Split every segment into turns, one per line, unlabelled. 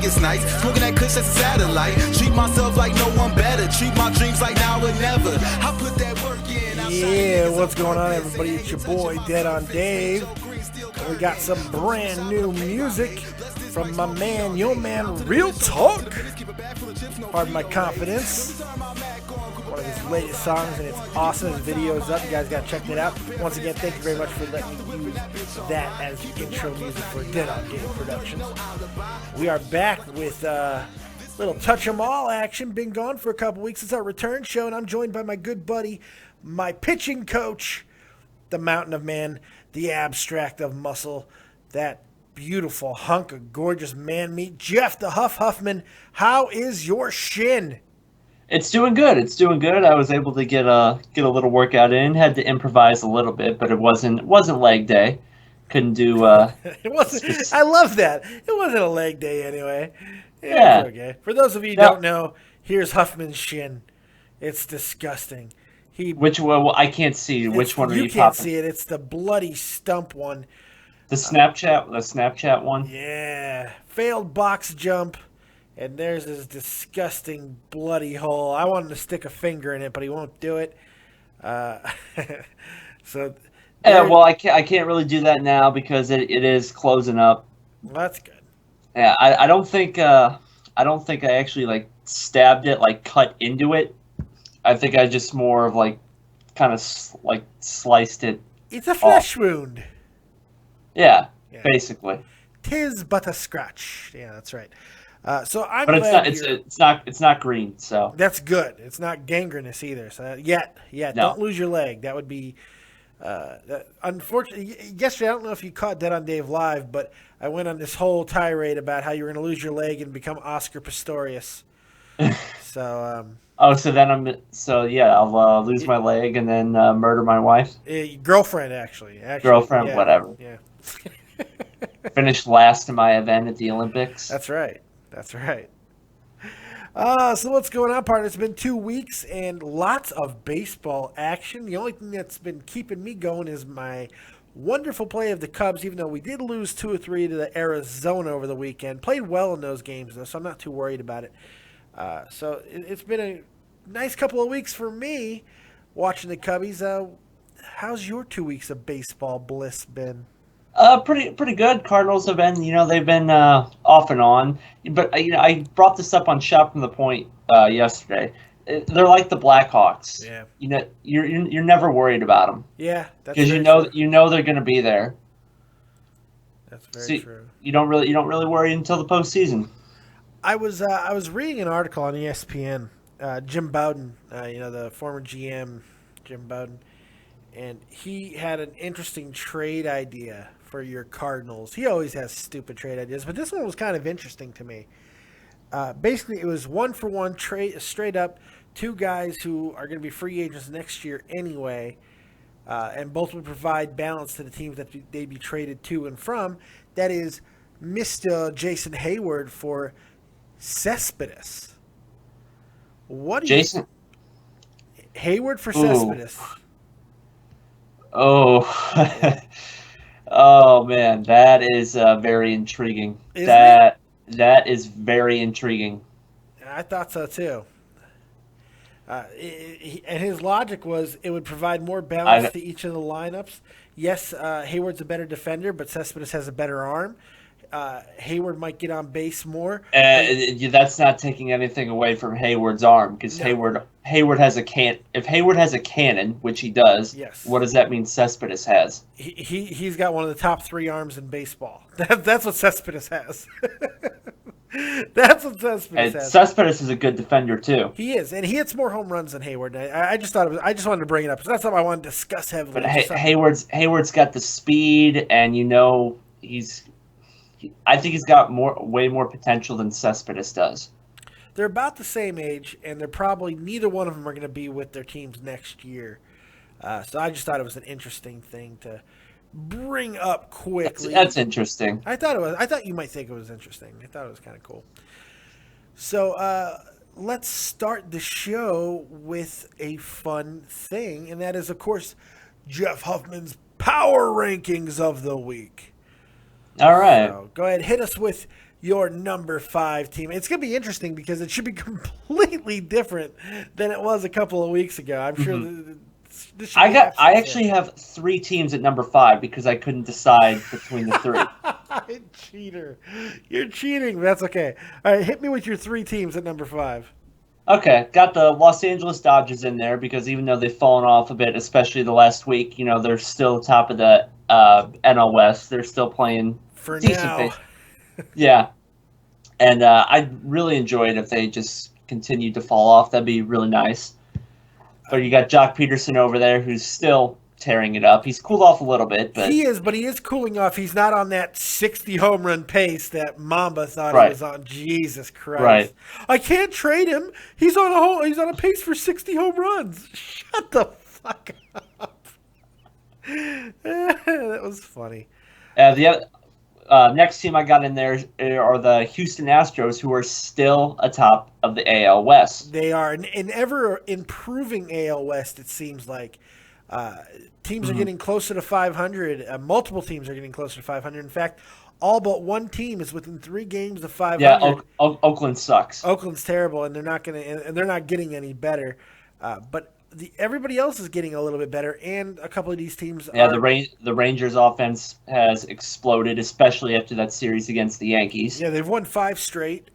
it's nice. Smoking that kush that's a satellite. Treat myself like no one better. Treat my dreams like now or never. I put that work in.
Yeah, what's going on, everybody? It's your boy, Dead on Dave. And we got some brand new music from my man, your man, Real Talk. Pardon my confidence. One of his latest songs, and it's awesome. His video's up. You guys got to check it out. Once again, thank you very much for letting me use that as intro music for Dead on Dave Productions. We are back with little touch 'em all action. Been gone for a couple weeks. It's our return show, and I'm joined by my good buddy, my pitching coach, the mountain of man, the abstract of muscle, that beautiful hunk of gorgeous man meat, Jeff the Huff Huffman. How is your shin?
It's doing good. It's doing good. I was able to get a little workout in. Had to improvise a little bit, but it wasn't leg day. Couldn't do.
It wasn't. I love that. It wasn't a leg day anyway.
Yeah.
Okay. For those of you who don't know, here's Huffman's shin. It's disgusting.
Which one? Well, I can't see. Which one are you
You can't
popping?
see it. It's the bloody stump one.
The Snapchat one.
Yeah. Failed box jump. And there's this disgusting bloody hole. I wanted to stick a finger in it, but he won't do it. So.
Yeah, well, I can't really do that now because it is closing up.
Well, that's good.
Yeah, I don't think I actually like stabbed it, like cut into it. I think I just more of like kind of like sliced it.
It's a flesh wound.
Yeah, basically.
'Tis but a scratch. Yeah, that's right. So I'm
But
glad
it's not green, so
that's good. It's not gangrenous either. So yet,
No.
don't lose your leg. That would be unfortunately. Yesterday, I don't know if you caught Dead on Dave live, but I went on this whole tirade about how you were going to lose your leg and become Oscar Pistorius. So
I'll lose my leg and then murder my wife.
Girlfriend, actually,
Girlfriend,
yeah,
whatever.
Yeah.
Finished last in my event at the Olympics.
That's right. So what's going on, partner? It's been 2 weeks and lots of baseball action. The only thing that's been keeping me going is my wonderful play of the Cubs, even though we did lose 2 or 3 to the Arizona over the weekend. Played well in those games, though, so I'm not too worried about it. So it's been a nice couple of weeks for me watching the Cubbies. How's your 2 weeks of baseball bliss been?
Pretty good. Cardinals have been, they've been off and on. But I brought this up on Shot from the Point yesterday. They're like the Blackhawks.
Yeah.
You're never worried about them.
Yeah, that's
because you know they're going to be there.
That's very true.
You don't really worry until the postseason.
I was reading an article on ESPN. Jim Bowden, the former GM, Jim Bowden, and he had an interesting trade idea for your Cardinals. He always has stupid trade ideas, but this one was kind of interesting to me. Basically, it was 1-for-1 trade, straight up, 2 guys who are going to be free agents next year anyway, and both would provide balance to the teams that they'd be traded to and from. That is Mr. Jason Hayward for Cespedes. What do
Jason
Hayward for Cespedes?
Oh. Oh man, that is very intriguing.
Isn't it?
That is very intriguing.
I thought so too. And his logic was it would provide more balance to each of the lineups. Yes, Hayward's a better defender, but Cespedes has a better arm. Hayward might get on base more.
That's not taking anything away from Hayward's arm because
no.
Hayward has a can. If Hayward has a cannon, which he does,
yes.
What does that mean? Cespedes has.
He's got one of the top 3 arms in baseball. That's what Cespedes has. That's what Cespedes has.
Cespedes is a good defender too.
He is, and he hits more home runs than Hayward. I just thought I just wanted to bring it up. So that's something I wanted to discuss heavily.
But Hayward's got the speed, and I think he's got way more potential than Cespedes does.
They're about the same age, and they're probably neither one of them are going to be with their teams next year. So I just thought it was an interesting thing to bring up quickly.
That's interesting.
I thought you might think it was interesting. I thought it was kind of cool. So let's start the show with a fun thing, and that is, of course, Jeff Huffman's Power Rankings of the Week.
All right.
So go ahead, hit us with your number 5 team. It's going to be interesting because it should be completely different than it was a couple of weeks ago. I'm sure this should
I actually have 3 teams at number 5 because I couldn't decide between the 3.
Cheater. You're cheating. That's okay. All right, hit me with your 3 teams at number 5.
Okay, got the Los Angeles Dodgers in there because even though they've fallen off a bit, especially the last week, they're still top of the NL West. They're still playing
For
decent
now.
pace. Yeah. And I'd really enjoy it if they just continued to fall off. That'd be really nice. But you got Jock Peterson over there who's still tearing it up. He's cooled off a little bit. But
he is cooling off. He's not on that 60 home run pace that Mamba thought
Right.
he was on. Jesus Christ.
Right.
I can't trade him. He's on a pace for 60 home runs. Shut the fuck up. That was funny.
the next team I got in there are the Houston Astros, who are still atop of the AL West.
They are an ever improving AL West, it seems like. Teams are getting closer to 500. Multiple teams are getting closer to 500. In fact, all but one team is within 3 games of 500.
Yeah, Oakland sucks.
Oakland's terrible, and they're not getting any better. But everybody else is getting a little bit better, and a couple of these teams.
Yeah, the Rangers' offense has exploded, especially after that series against the Yankees.
Yeah, they've won 5 straight,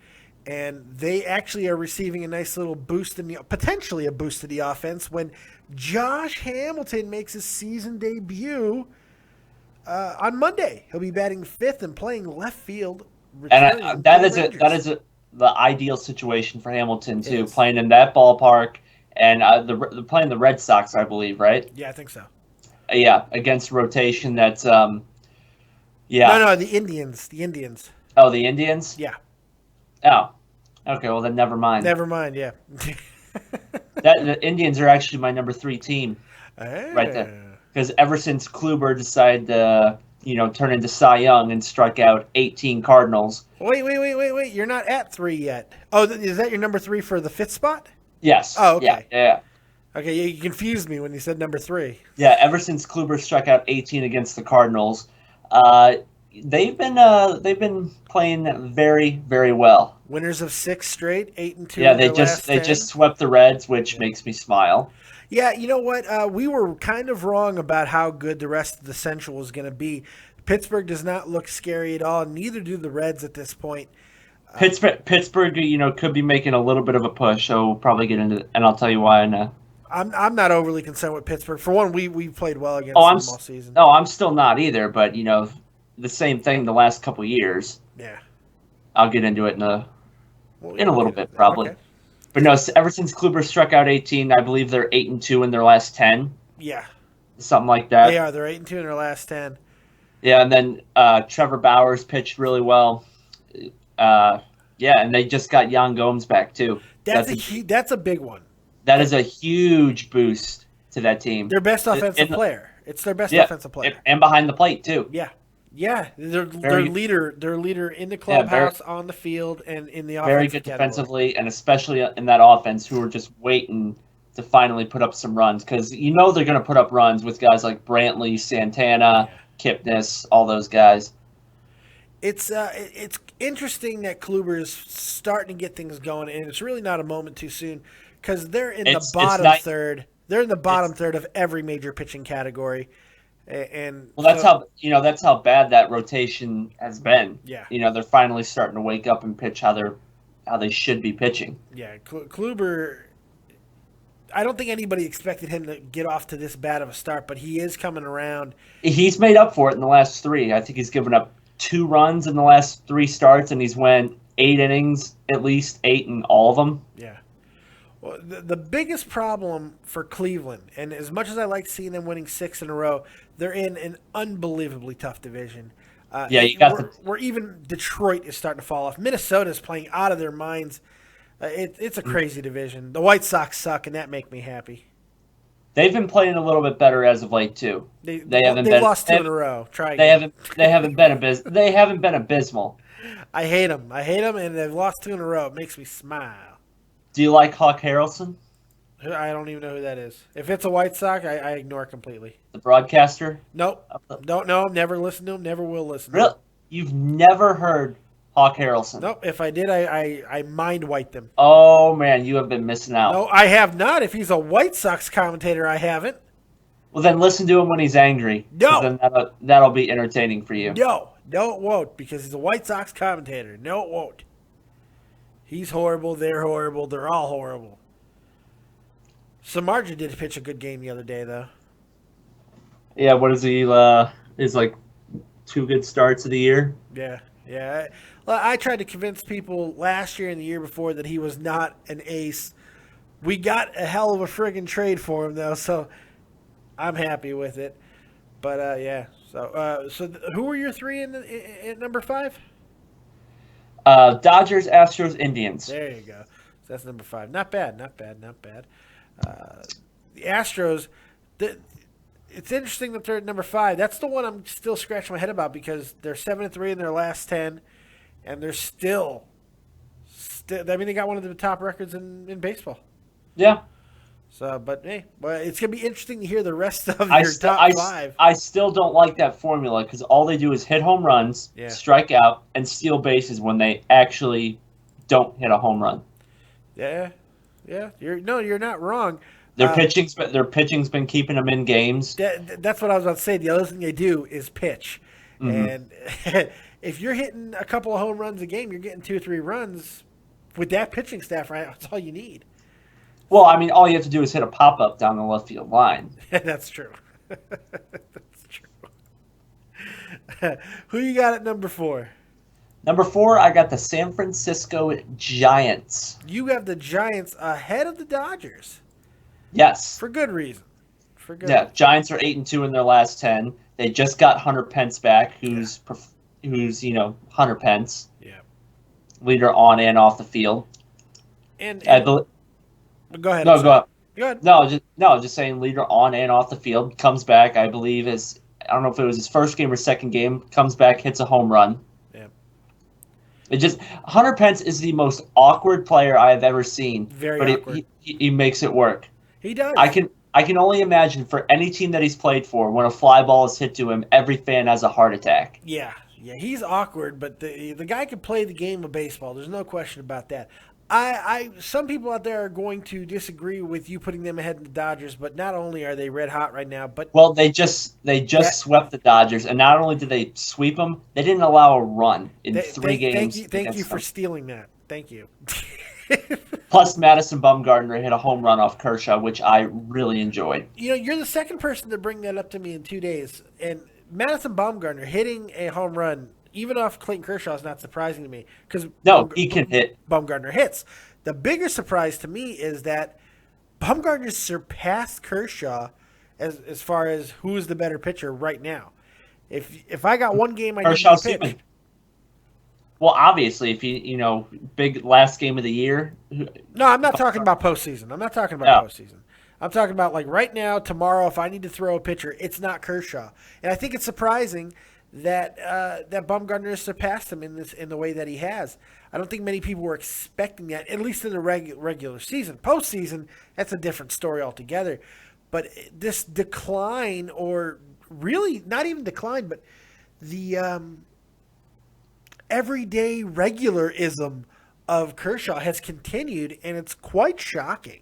and they actually are receiving a nice little boost potentially a boost to the offense when Josh Hamilton makes his season debut on Monday. He'll be batting 5th and playing left field.
And that is the ideal situation for Hamilton too, playing in that ballpark, and playing the Red Sox, I believe, right?
Yeah, I think so.
Yeah, against rotation. That's
No, the Indians. The Indians.
Oh, the Indians.
Yeah.
Oh, okay. Well, then never mind.
Never mind. Yeah.
The Indians are actually my number 3 team, right there. Because ever since Kluber decided to, turn into Cy Young and struck out 18 Cardinals.
Wait. You're not at 3 yet. Oh, is that your number 3 for the 5th spot?
Yes.
Oh, okay.
Yeah.
Okay, you confused me when you said number 3.
Yeah, ever since Kluber struck out 18 against the Cardinals, they've been playing very, very well.
Winners of 6 straight, 8-2.
Yeah, they just swept the Reds, which makes me smile.
Yeah, you know what? We were kind of wrong about how good the rest of the Central was going to be. Pittsburgh does not look scary at all. Neither do the Reds at this point.
Pittsburgh, could be making a little bit of a push. So we'll probably get into it, and I'll tell you why in a
I'm not overly concerned with Pittsburgh. For one, we played well against them all season.
No, I'm still not either. But the same thing the last couple years.
Yeah,
I'll get into it in a little bit probably.
Okay.
But no, ever since Kluber struck out 18, I believe they're 8-2 in their last 10.
Yeah,
something like that.
They are. They're 8-2 in their last 10.
Yeah, and then Trevor Bauers pitched really well. And they just got Yan Gomes back too.
That's a big one.
That is a huge boost to that team.
Their best offensive player. It's their best offensive player.
And behind the plate too.
Yeah. Their leader in the clubhouse, on the field, and in the offense.
Very good defensively, and especially in that offense, who are just waiting to finally put up some runs, because they're going to put up runs with guys like Brantley, Santana, Kipnis, all those guys.
It's interesting that Kluber is starting to get things going, and it's really not a moment too soon, because they're in the bottom third. They're in the bottom third of every major pitching category. And
that's how bad that rotation has been.
Yeah,
they're finally starting to wake up and pitch how they should be pitching.
Yeah, Kluber. I don't think anybody expected him to get off to this bad of a start, but he is coming around.
He's made up for it in the last 3. I think he's given up 2 runs in the last 3 starts, and he's went 8 innings, at least 8 in all of them.
Yeah. Well, the biggest problem for Cleveland, and as much as I like seeing them winning 6 in a row, they're in an unbelievably tough division. Where even Detroit is starting to fall off. Minnesota is playing out of their minds. It's a crazy division. The White Sox suck, and that makes me happy.
They've been playing a little bit better as of late too.
They've lost 2 in a row. Try
again. They haven't been abysmal.
I hate them, and they've lost 2 in a row. It makes me smile.
Do you like Hawk Harrelson?
I don't even know who that is. If it's a White Sox, I ignore it completely.
The broadcaster?
Nope. Don't know him. Never listened to him. Never will listen to him.
Really? You've never heard Hawk Harrelson.
Nope. If I did, I mind wiped him.
Oh, man, you have been missing out.
No, I have not. If he's a White Sox commentator, I haven't.
Well, then listen to him when he's angry.
No.
Then that'll be entertaining for you.
No, it won't, because he's a White Sox commentator. No, it won't. He's horrible. They're horrible. They're all horrible. Samardzija did pitch a good game the other day, though.
Yeah, what is he? Is like 2 good starts of the year.
Yeah. I tried to convince people last year and the year before that he was not an ace. We got a hell of a friggin' trade for him, though, so I'm happy with it. But, yeah. So who were your 3 at number 5?
Dodgers, Astros, Indians.
There you go. So that's number 5. Not bad. The Astros, it's interesting that they're at number 5. That's the one I'm still scratching my head about, because they're 7-3 in their last 10, and they're still. I mean, they got one of the top records in baseball.
Yeah.
So, but hey, it's gonna be interesting to hear the rest of your top 5.
I still don't like that formula, because all they do is hit home runs, strike out, and steal bases when they actually don't hit a home run.
Yeah. You're not wrong.
Their pitching's been keeping them in games.
That's what I was about to say. The other thing they do is pitch, and if you're hitting a couple of home runs a game, you're getting 2 or 3 runs with that pitching staff. Right, that's all you need.
Well, I mean, all you have to do is hit a pop-up down the left field line.
That's true. That's true. Who you got at number 4?
Number 4, I got the San Francisco Giants.
You have the Giants ahead of the Dodgers.
Yes.
For good reason.
Giants are 8-2 in their last 10. They just got Hunter Pence back, who's Hunter Pence.
Yeah.
Leader on and off the field.
And
go ahead.
No, go ahead.
Just saying, leader on and off the field, comes back. I believe I don't know if it was his first game or second game. Comes back, hits a home run. Yeah. Hunter Pence is the most awkward player I have ever seen.
Very awkward.
He makes it work.
He does.
I can only imagine, for any team that he's played for, when a fly ball is hit to him, every fan has a heart attack.
Yeah, he's awkward, but the guy can play the game of baseball. There's no question about that. Some people out there are going to disagree with you putting them ahead of the Dodgers, but not only are they red hot right now, but
they just swept the Dodgers, and not only did they sweep them, they didn't allow a run in 3 games.
Thank you for stealing that. Thank you.
Plus, Madison Bumgarner hit a home run off Kershaw, which I really enjoyed.
You're the second person to bring that up to me in 2 days, and Madison Bumgarner hitting a home run, even off Clayton Kershaw, is not surprising to me, because
he can hit.
Bumgarner hits. The bigger surprise to me is that Bumgarner surpassed Kershaw as far as who is the better pitcher right now. If I got one game I need to pitch.
Well, obviously, if big last game of the year.
No, I'm not talking about postseason. I'm postseason. I'm talking about like right now, tomorrow. If I need to throw a pitcher, it's not Kershaw, and I think it's surprising that Bumgarner has surpassed him in the way that he has. I don't think many people were expecting that, at least in the regular season. Postseason, that's a different story altogether. But this decline, or really not even decline, but the everyday regularism of Kershaw has continued, and it's quite shocking.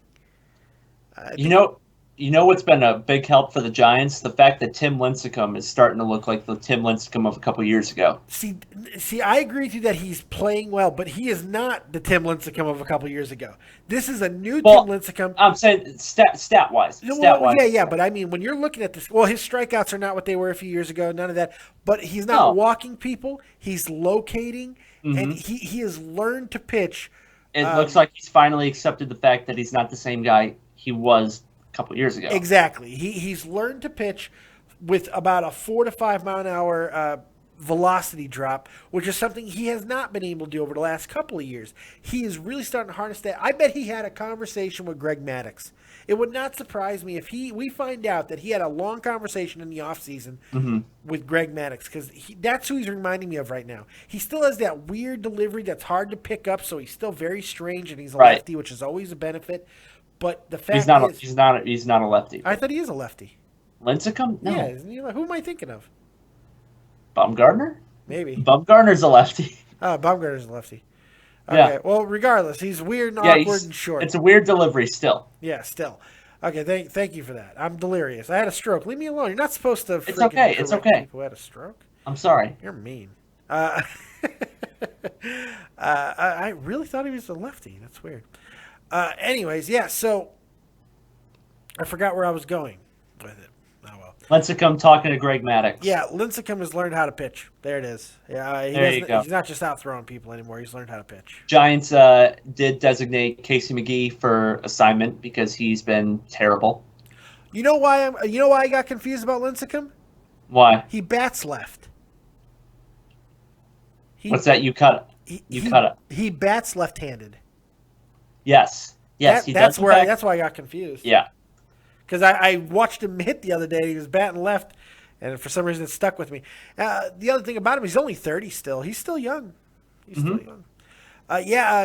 You know what's been a big help for the Giants? The fact that Tim Lincecum is starting to look like the Tim Lincecum of a couple years ago.
See, I agree with you that he's playing well, but he is not the Tim Lincecum of a couple years ago. This is a new Tim Lincecum.
I'm saying stat-wise.
Yeah, but I mean, when you're looking at this, his strikeouts are not what they were a few years ago, none of that. But he's not walking people. He's locating, and he has learned to pitch.
It looks like he's finally accepted the fact that he's not the same guy he was a couple years ago.
Exactly. He's learned to pitch with about a 4 to 5 mile an hour velocity drop, which is something he has not been able to do over the last couple of years. He is really starting to harness that. I bet he had a conversation with Greg Maddux. It would not surprise me if we find out that he had a long conversation in the offseason with Greg Maddux, because that's who he's reminding me of right now. He still has that weird delivery that's hard to pick up, so he's still very strange, and he's a lefty, which is always a benefit. But the fact
he's not a lefty.
I thought he is a lefty.
Lincecum? No.
Yeah, who am I thinking of?
Bumgarner?
Maybe.
Bumgarner's a lefty.
Oh, Baumgartner's a lefty. Okay,
Yeah.
well, regardless, he's weird and
Yeah,
awkward and short.
it's a weird delivery still.
Yeah, still. Okay, thank you for that. I'm delirious. I had a stroke. Leave me alone. You're not supposed to
It's okay. It's
correct
okay.
people who had a stroke.
I'm sorry.
You're mean. I really thought he was a lefty. That's weird. Anyways, yeah, so I forgot where I was going with it. Oh, well.
Lincecum talking to Greg Maddux.
Yeah, Lincecum has learned how to pitch. There it is. Yeah,
There you go.
He's not just out throwing people anymore. He's learned how to pitch.
Giants did designate Casey McGee for assignment because he's been terrible.
You know why I got confused about Lincecum?
Why?
He bats left.
What's that? You cut it. Cut it.
He bats left-handed.
Yes. Yes, he does.
That's why I got confused.
Yeah.
Because I watched him hit the other day. He was batting left, and for some reason it stuck with me. The other thing about him, he's only 30 still. He's still young. Still young.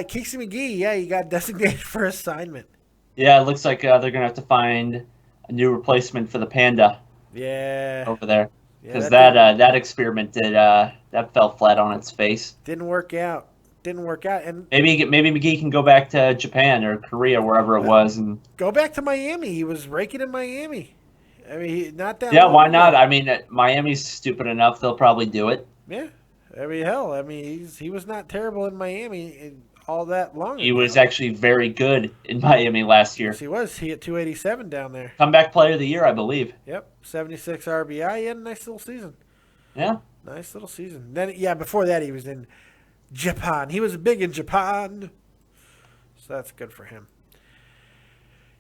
Casey McGee, he got designated for assignment.
Yeah, it looks like they're going to have to find a new replacement for the Panda.
Yeah.
Over there. Because
Yeah,
that experiment that fell flat on its face.
Didn't work out. And
maybe McGee can go back to Japan or Korea, wherever it was, and
go back to Miami. He was raking in Miami. I mean, not that.
Yeah,
long
why
ago.
not? I mean, Miami's stupid enough; they'll probably do it.
Yeah, I mean, hell, he was not terrible in Miami all that long ago.
He was actually very good in Miami last year.
Yes, he was. He hit 287 down there.
Comeback player of the year, I believe.
Yep, 76 RBI. He had a nice little season.
Yeah.
Nice little season. Then, before that, he was in Japan. He was big in Japan. So that's good for him.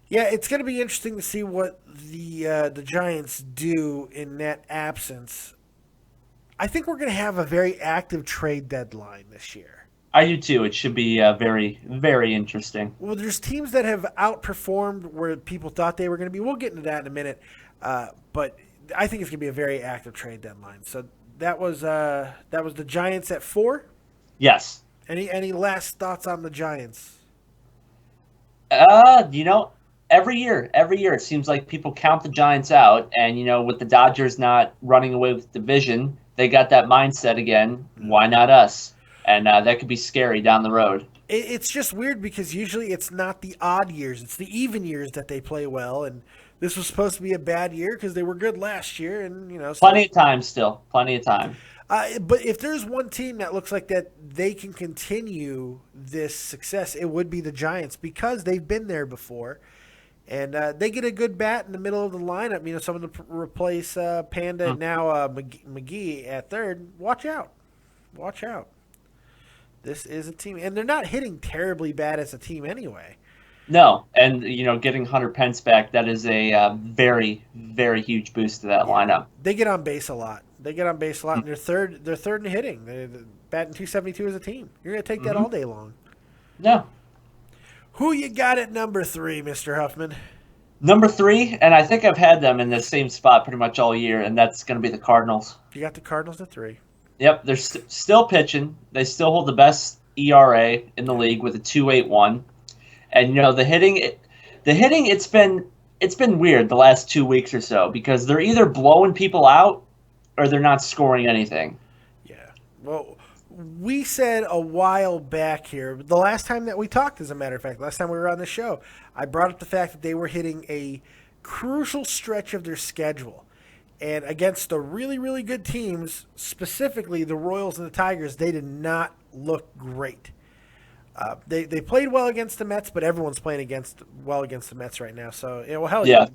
Yeah, it's going to be interesting to see what the Giants do in that absence. I think we're going to have a very active trade deadline this year.
I do too. It should be very, very interesting.
Well, there's teams that have outperformed where people thought they were going to be. We'll get into that in a minute. But I think it's going to be a very active trade deadline. So that was the Giants at 4.
Yes.
Any last thoughts on the Giants?
Every year it seems like people count the Giants out, and with the Dodgers not running away with the division, they got that mindset again. Why not us? And that could be scary down the road.
It's just weird because usually it's not the odd years; it's the even years that they play well. And this was supposed to be a bad year because they were good last year, and
plenty of time still, plenty of time.
But if there's one team that looks like that they can continue this success, it would be the Giants because they've been there before. And they get a good bat in the middle of the lineup. Someone to replace Panda and now McGee at third. Watch out. This is a team. And they're not hitting terribly bad as a team anyway.
No. And, getting Hunter Pence back, that is a very, very huge boost to that lineup.
They get on base a lot. And they're third in hitting. They're batting 272 as a team. You're going to take that all day long.
No.
Who you got at number 3, Mr. Huffman?
Number 3, and I think I've had them in the same spot pretty much all year, and that's going to be the Cardinals.
You got the Cardinals at 3.
Yep, they're still pitching. They still hold the best ERA in the league with a 2.81. And the hitting, it's been weird the last 2 weeks or so because they're either blowing people out or they're not scoring anything.
Yeah. Well, we said a while back here, the last time that we talked, as a matter of fact, last time we were on the show, I brought up the fact that they were hitting a crucial stretch of their schedule. And against the really, really good teams, specifically the Royals and the Tigers, they did not look great. They played well against the Mets, but everyone's playing well against the Mets right now. So,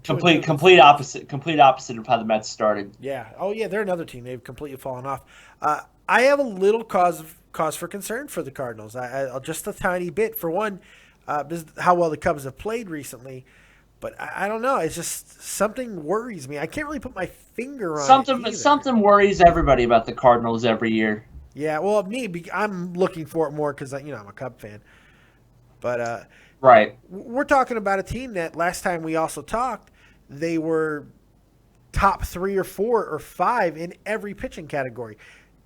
complete opposite of how the Mets started.
Yeah. Oh, yeah, they're another team. They've completely fallen off. I have a little cause for concern for the Cardinals. Just a tiny bit. For one, how well the Cubs have played recently. But I don't know. It's just something worries me. I can't really put my finger on it.
Something worries everybody about the Cardinals every year.
Yeah, well, I'm looking for it more because I'm a Cub fan. But
right,
we're talking about a team that last time we also talked, they were top 3 or 4 or 5 in every pitching category.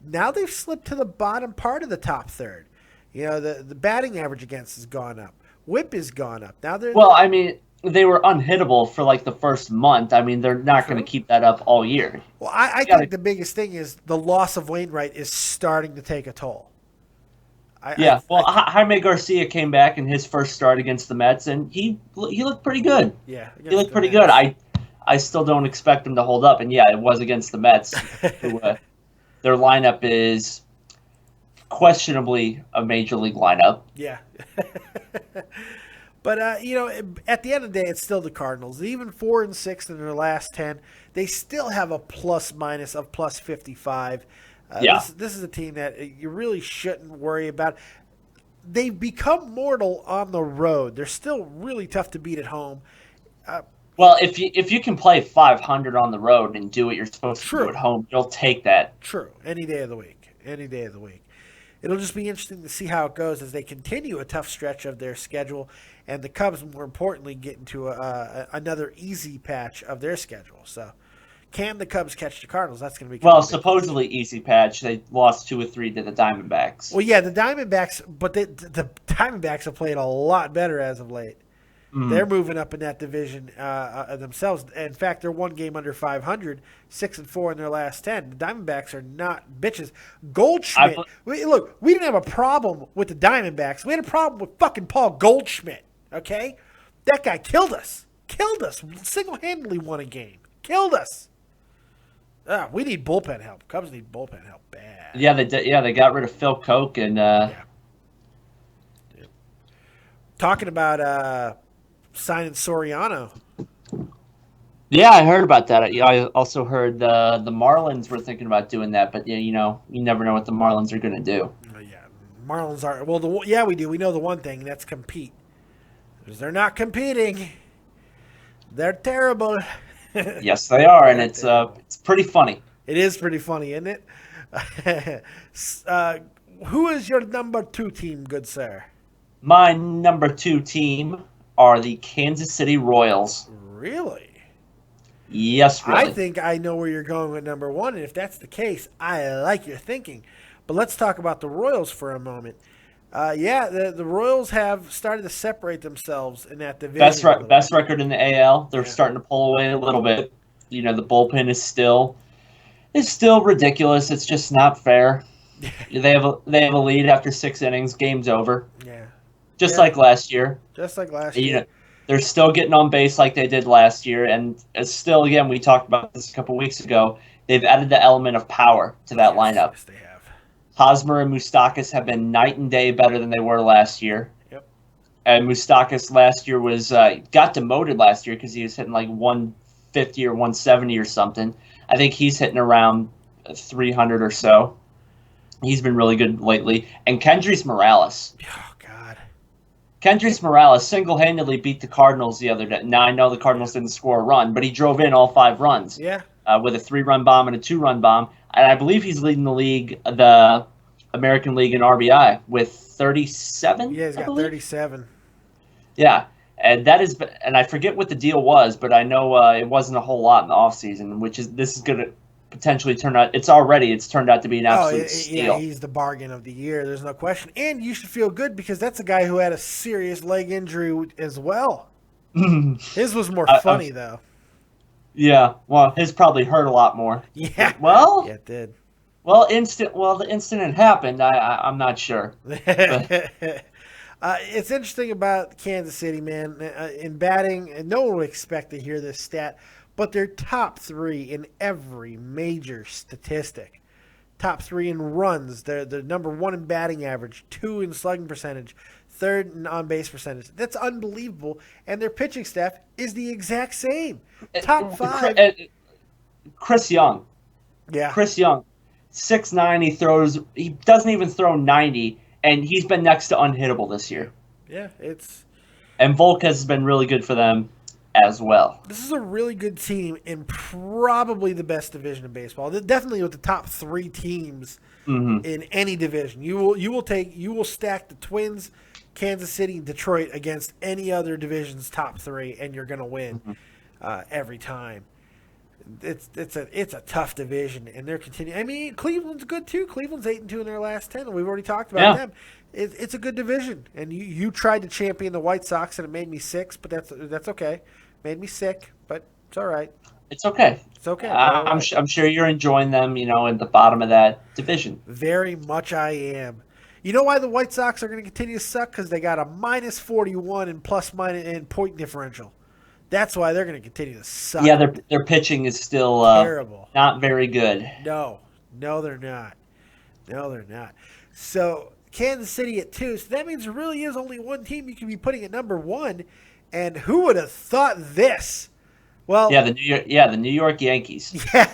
Now they've slipped to the bottom part of the top third. The batting average against has gone up. WHIP has gone up. Now they
were unhittable for like the first month. They're not going to keep that up all year.
Well, I think the biggest thing is the loss of Wainwright is starting to take a toll.
Jaime Garcia came back in his first start against the Mets, and he looked pretty good.
Yeah,
he looked pretty good. I still don't expect him to hold up, and yeah, it was against the Mets, who their lineup is questionably a major league lineup.
Yeah. But, at the end of the day, it's still the Cardinals. Even 4-6 in their last 10, they still have a plus-minus of plus 55. This is a team that you really shouldn't worry about. They've become mortal on the road. They're still really tough to beat at home.
Well, if you can play 500 on the road and do what you're supposed to do at home, you'll take that.
True. Any day of the week. It'll just be interesting to see how it goes as they continue a tough stretch of their schedule, and the Cubs, more importantly, get into another easy patch of their schedule. So, can the Cubs catch the Cardinals? That's going to be
supposedly easy patch. They lost 2 or 3 to the Diamondbacks.
Well, yeah, the Diamondbacks, but the Diamondbacks have played a lot better as of late. They're moving up in that division themselves. In fact, they're 1 game under 500, 6-4 in their last 10. The Diamondbacks are not bitches. Goldschmidt. We didn't have a problem with the Diamondbacks. We had a problem with fucking Paul Goldschmidt. Okay, that guy killed us. Single-handedly won a game. Killed us. We need bullpen help. Cubs need bullpen help bad.
Yeah, they got rid of Phil Koch and.
Talking about signing Soriano.
Yeah, I heard about that. I also heard the Marlins were thinking about doing that, but you never know what the Marlins are going to do.
Marlins are we do. We know the one thing, that's compete. Because they're not competing. They're terrible.
Yes, they are, and it's pretty funny.
It is pretty funny, isn't it? Who is your number 2 team, good sir?
My number 2 team are the Kansas City Royals.
Really?
Yes, really.
I think I know where you're going with number 1, and if that's the case, I like your thinking. But let's talk about the Royals for a moment. The Royals have started to separate themselves in that division.
Best record in the AL. They're starting to pull away a little bit. The bullpen is still ridiculous. It's just not fair. They have a lead after 6 innings. Game's over.
Yeah.
Just like last year. They're still getting on base like they did last year, and it's still, again, we talked about this a couple weeks ago, they've added the element of power to that lineup.
Yes, they have.
Hosmer and Moustakas have been night and day better than they were last year.
Yep.
And Moustakas last year got demoted last year because he was hitting like 150 or 170 or something. I think he's hitting around 300 or so. He's been really good lately. And Kendrys Morales.
Oh, God.
Kendrys Morales single-handedly beat the Cardinals the other day. Now, I know the Cardinals didn't score a run, but he drove in all 5 runs.
Yeah.
With a 3-run bomb and a 2-run bomb. And I believe he's leading the league, the American League in RBI, with 37?
Yeah, he's got 37.
Yeah. And I forget what the deal was, but I know it wasn't a whole lot in the offseason, this is going to potentially turn out. It's turned out to be an absolute steal.
Yeah, he's the bargain of the year. There's no question. And you should feel good because that's a guy who had a serious leg injury as well. His was more funny though.
Yeah, well, his probably hurt a lot more.
Yeah.
Well,
yeah, it did.
Well, the incident happened. I'm not sure.
It's interesting about Kansas City, man. In batting, and no one would expect to hear this stat, but they're top 3 in every major statistic. Top 3 in runs. They're number 1 in batting average, 2 in slugging percentage, 3rd in on-base percentage. That's unbelievable. And their pitching staff is the exact same. Top 5.
Chris Young.
Yeah.
Chris Young. 6'9", he doesn't even throw 90, and he's been next to unhittable this year.
Yeah,
and Volquez has been really good for them as well.
This is a really good team in probably the best division in baseball. Definitely with the top 3 teams in any division. You will stack the Twins, Kansas City, and Detroit against any other division's top 3, and you're going to win every time. It's a tough division, and they're continuing. I mean, Cleveland's good too. Cleveland's 8-2 in their last 10. We've already talked about them. It's a good division, and you tried to champion the White Sox, and it made me sick. But that's okay. Made me sick, but it's all right.
It's okay.
It's okay.
I'm sure you're enjoying them. In the bottom of that division.
Very much, I am. You know why the White Sox are going to continue to suck? Because they got a minus 41 and plus-minus in point differential. That's why they're going to continue to suck.
Yeah, their pitching is still
terrible.
Not very good.
No, they're not. No, they're not. So Kansas City at 2. So that means there really is only one team you can be putting at number 1. And who would have thought this? Well,
yeah, the New York Yankees.
Yeah,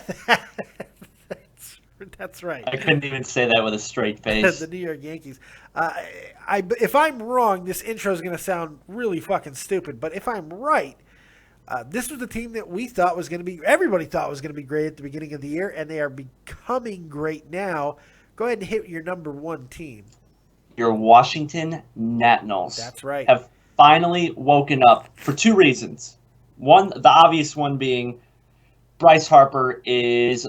that's right.
I couldn't even say that with a straight face.
The New York Yankees. If I'm wrong, this intro is going to sound really fucking stupid. But if I'm right, this was the team that we thought was going to be. Everybody thought was going to be great at the beginning of the year, and they are becoming great now. Go ahead and hit your number 1 team.
Your Washington Nationals.
That's right.
Have finally woken up for 2 reasons. One, the obvious one being Bryce Harper is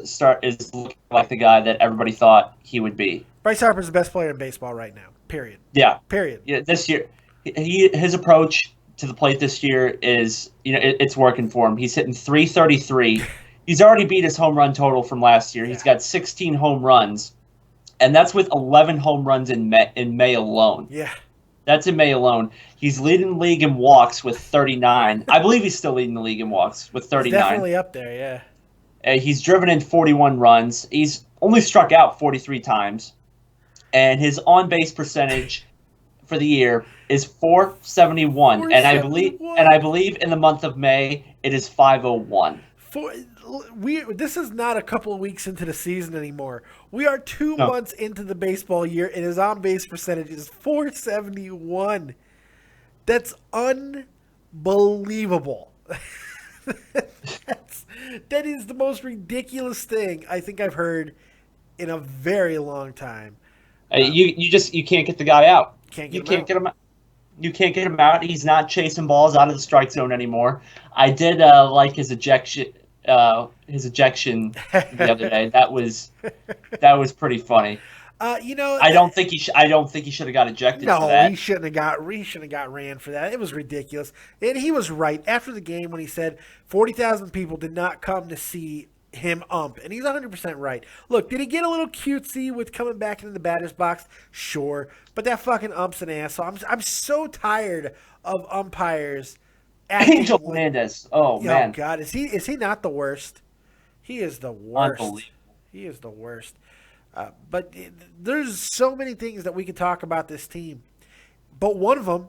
looking like the guy that everybody thought he would be.
Bryce Harper's the best player in baseball right now. Period.
Yeah.
Period.
Yeah. This year, his approach to the plate this year is, it's working for him. He's hitting .333. He's already beat his home run total from last year. Yeah. He's got 16 home runs, and that's with 11 home runs in May alone.
Yeah.
That's in May alone. He's leading the league in walks with 39. I believe he's still leading the league in walks with 39.
He's definitely up there, yeah.
He's driven in 41 runs. He's only struck out 43 times. And his on-base percentage for the year is .471. And I believe in the month of May it is .501.
This is not a couple of weeks into the season anymore. We are 2 months into the baseball year, and his on-base percentage is .471. That's unbelievable. That is the most ridiculous thing I think I've heard in a very long time.
You can't get the guy out. You can't get him out. He's not chasing balls out of the strike zone anymore. I did like his ejection the other day. That was pretty funny. I don't think he should have got ejected for that.
No, he shouldn't have got ran for that. It was ridiculous. And he was right after the game when he said 40,000 people did not come to see him ump. And he's 100% right. Look, did he get a little cutesy with coming back into the batter's box? Sure. But that fucking ump's an asshole. I'm so tired of umpires acting
Angel Hernandez. Oh man.
Oh God, is he not the worst? He is the worst.
Unbelievable.
He is the worst. But there's so many things that we could talk about this team. But one of them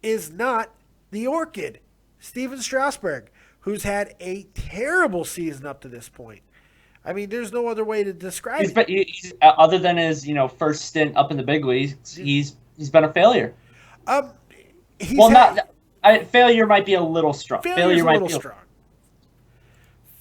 is not the Orchid, Steven Strasburg, who's had a terrible season up to this point. I mean, there's no other way to describe it.
He's, other than his first stint up in the big leagues, he's been a failure. Failure might be a little strong. Failure might be a little strong.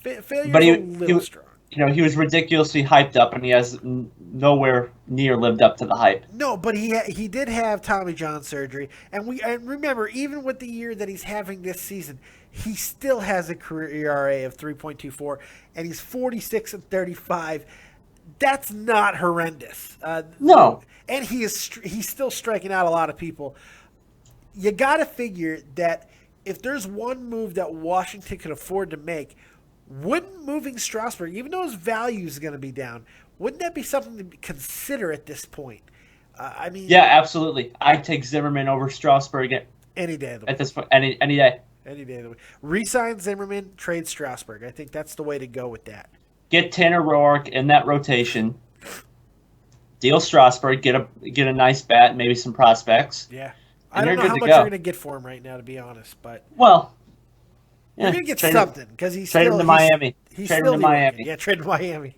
Failure is a little strong.
He was ridiculously hyped up, and he has nowhere near lived up to the hype.
No, but he did have Tommy John surgery, and remember, even with the year that he's having this season, he still has a career ERA of 3.24, and he's 46-35. That's not horrendous.
No,
and he's still striking out a lot of people. You got to figure that if there's one move that Washington could afford to make, wouldn't moving Strasburg, even though his value is going to be down, wouldn't that be something to consider at this point?
Yeah, absolutely. I'd take Zimmerman over Strasburg
any day of the week.
At this point, any day.
Any day of the week. Resign Zimmerman, trade Strasburg. I think that's the way to go with that.
Get Tanner Roark in that rotation. Deal Strasburg. Get a nice bat, maybe some prospects.
Yeah. I don't know how much you're going to get for him right now, to be honest, but you're going to get something because he's
trade him to Miami.
He's
trade
still
him to Miami.
Yeah, trade him to Miami.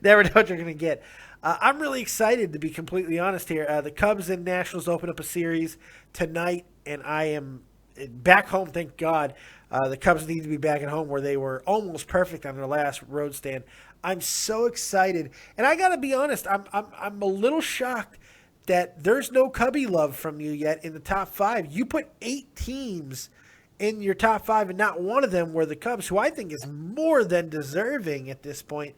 Never know what you're going to get. I'm really excited, to be completely honest here. The Cubs and Nationals open up a series tonight, and I am back home, thank God. The Cubs need to be back at home where they were almost perfect on their last road stand. I'm so excited, and I got to be honest, I'm a little shocked that there's no Cubby love from you yet in the top 5. You put 8 teams in your top 5, and not one of them were the Cubs, who I think is more than deserving at this point.